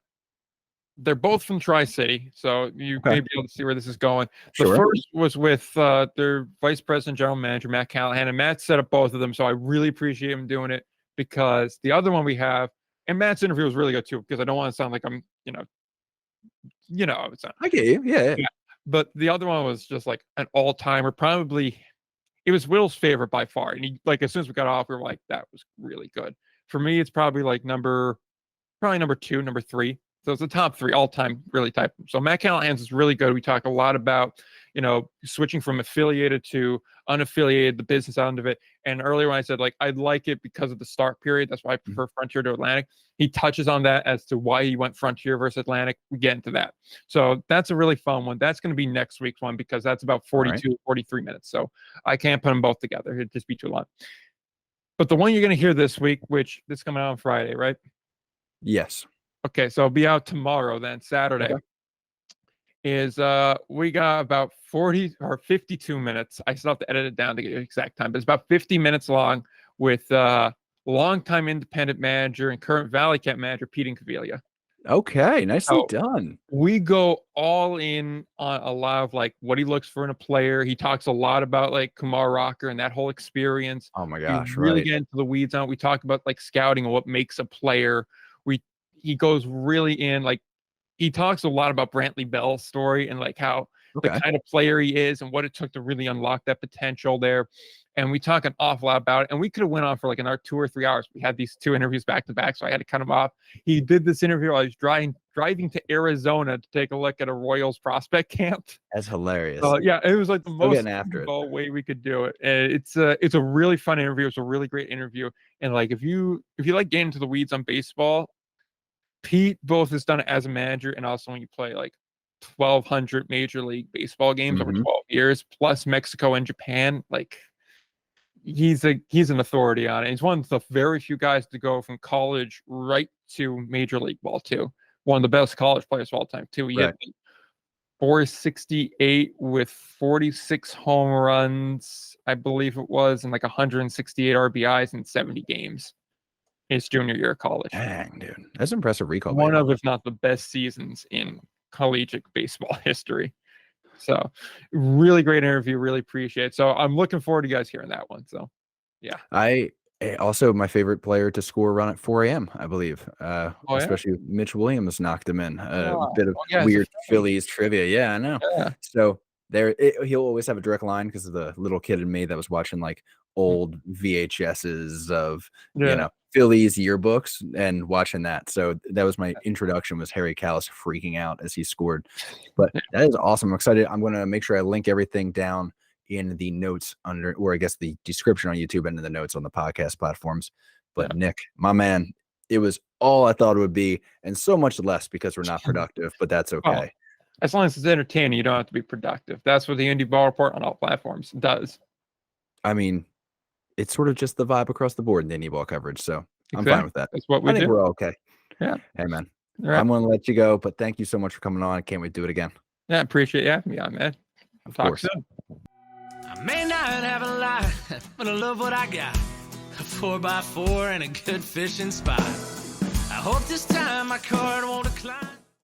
[SPEAKER 3] they're both from Tri-City, so you
[SPEAKER 1] Okay,
[SPEAKER 3] may be able to see where this is going. The
[SPEAKER 1] sure.
[SPEAKER 3] first was with their vice president, general manager, Matt Callahan, and Matt set up both of them, so I really appreciate him doing it because the other one we have, and Matt's interview was really good too, because I don't want to sound like I'm, it's not,
[SPEAKER 1] I get you. Yeah, yeah.
[SPEAKER 3] yeah. But the other one was just like an all-timer, probably it was Will's favorite by far. And he like as soon as we got off, we were like, that was really good. For me, it's probably like probably number two, number three. So it's the top three all time, really type. So Matt Callahan's is really good. We talk a lot about, switching from affiliated to unaffiliated, the business end of it. And earlier when I said like I'd like it because of the start period, that's why I
[SPEAKER 1] Mhm.
[SPEAKER 3] prefer Frontier to Atlantic. He touches on that as to why he went Frontier versus Atlantic. We get into that. So that's a really fun one. That's going to be next week's one because that's about
[SPEAKER 1] All right.
[SPEAKER 3] 42, 43 minutes. So I can't put them both together. It'd just be too long. But the one you're going to hear this week, which this coming out on Friday, right?
[SPEAKER 1] Yes.
[SPEAKER 3] Okay, so it'll be out tomorrow then, Saturday.
[SPEAKER 1] Okay.
[SPEAKER 3] Is we got about 40 or 52 minutes. I still have to edit it down to get the exact time, but it's about 50 minutes long with longtime independent manager and current Valley Cat manager Pete Incaviglia.
[SPEAKER 1] Okay. Nicely
[SPEAKER 3] So
[SPEAKER 1] done.
[SPEAKER 3] we go all in on a lot of like what he looks for in a player. He talks a lot about like Kumar Rocker and that whole experience.
[SPEAKER 1] Oh my
[SPEAKER 3] We
[SPEAKER 1] gosh.
[SPEAKER 3] really
[SPEAKER 1] Right.
[SPEAKER 3] get into the weeds on it. We talk about like scouting and what makes a player. He goes really in like he talks a lot about Brantley Bell's story and like how the
[SPEAKER 1] Okay.
[SPEAKER 3] kind of player he is and what it took to really unlock that potential there. And we talk an awful lot about it. And we could have went on for like another 2 or 3 hours. We had these two interviews back to back, so I had to cut him off. He did this interview while I was driving to Arizona to take a look at a Royals prospect camp.
[SPEAKER 1] That's hilarious.
[SPEAKER 3] Yeah, it was like the
[SPEAKER 1] Still
[SPEAKER 3] most
[SPEAKER 1] getting after it.
[SPEAKER 3] way we could do it. And it's a really fun interview. It's a really great interview. And like if you like getting into the weeds on baseball, Pete both has done it as a manager and also when you play like 1,200 Major League Baseball games over
[SPEAKER 1] Mhm.
[SPEAKER 3] 12 years, plus Mexico and Japan. Like he's an authority on it. He's one of the very few guys to go from college right to Major League ball too. One of the best college players of all time too. He
[SPEAKER 1] Right.
[SPEAKER 3] hit 468 with 46 home runs, I believe it was, and like 168 RBIs in 70 games his junior year of college.
[SPEAKER 1] Dang, dude. That's impressive recall.
[SPEAKER 3] One of, if not the best seasons in collegiate baseball history. So really great interview. Really appreciate it. So I'm looking forward to you guys hearing that one. So yeah.
[SPEAKER 1] Also my favorite player to score a run at 4 a.m., I believe.
[SPEAKER 3] Oh yeah.
[SPEAKER 1] Especially Mitch Williams knocked him in. A bit of
[SPEAKER 3] Yeah,
[SPEAKER 1] weird Phillies trivia. Yeah, I know.
[SPEAKER 3] yeah.
[SPEAKER 1] So he'll always have a direct line because of the little kid in me that was watching like old VHSs of,
[SPEAKER 3] Yeah.
[SPEAKER 1] Phillies yearbooks and watching that. So that was my introduction, was Harry Callis freaking out as he scored. But that is awesome. I'm excited. I'm going to make sure I link everything down in the notes or I guess the description on YouTube and in the notes on the podcast platforms. But Nick, my man, it was all I thought it would be, and so much less because we're not productive, but that's okay.
[SPEAKER 3] Well, as long as it's entertaining, you don't have to be productive. That's what the Indy Ball Report on all platforms does.
[SPEAKER 1] I mean, it's sort of just the vibe across the board in the Indy ball coverage. So I'm
[SPEAKER 3] Exactly.
[SPEAKER 1] fine with that.
[SPEAKER 3] That's what we
[SPEAKER 1] I think
[SPEAKER 3] do.
[SPEAKER 1] we're all okay.
[SPEAKER 3] Yeah.
[SPEAKER 1] Hey, man.
[SPEAKER 3] All right.
[SPEAKER 1] I'm going to let you go, but thank you so much for coming on. I can't wait to do it again.
[SPEAKER 3] Yeah, I appreciate you having me on, man.
[SPEAKER 1] Of
[SPEAKER 3] Talk
[SPEAKER 1] course.
[SPEAKER 3] soon.
[SPEAKER 2] I may not have a lot, but I love what I got. A 4x4 and a good fishing spot. I hope this time my card won't decline.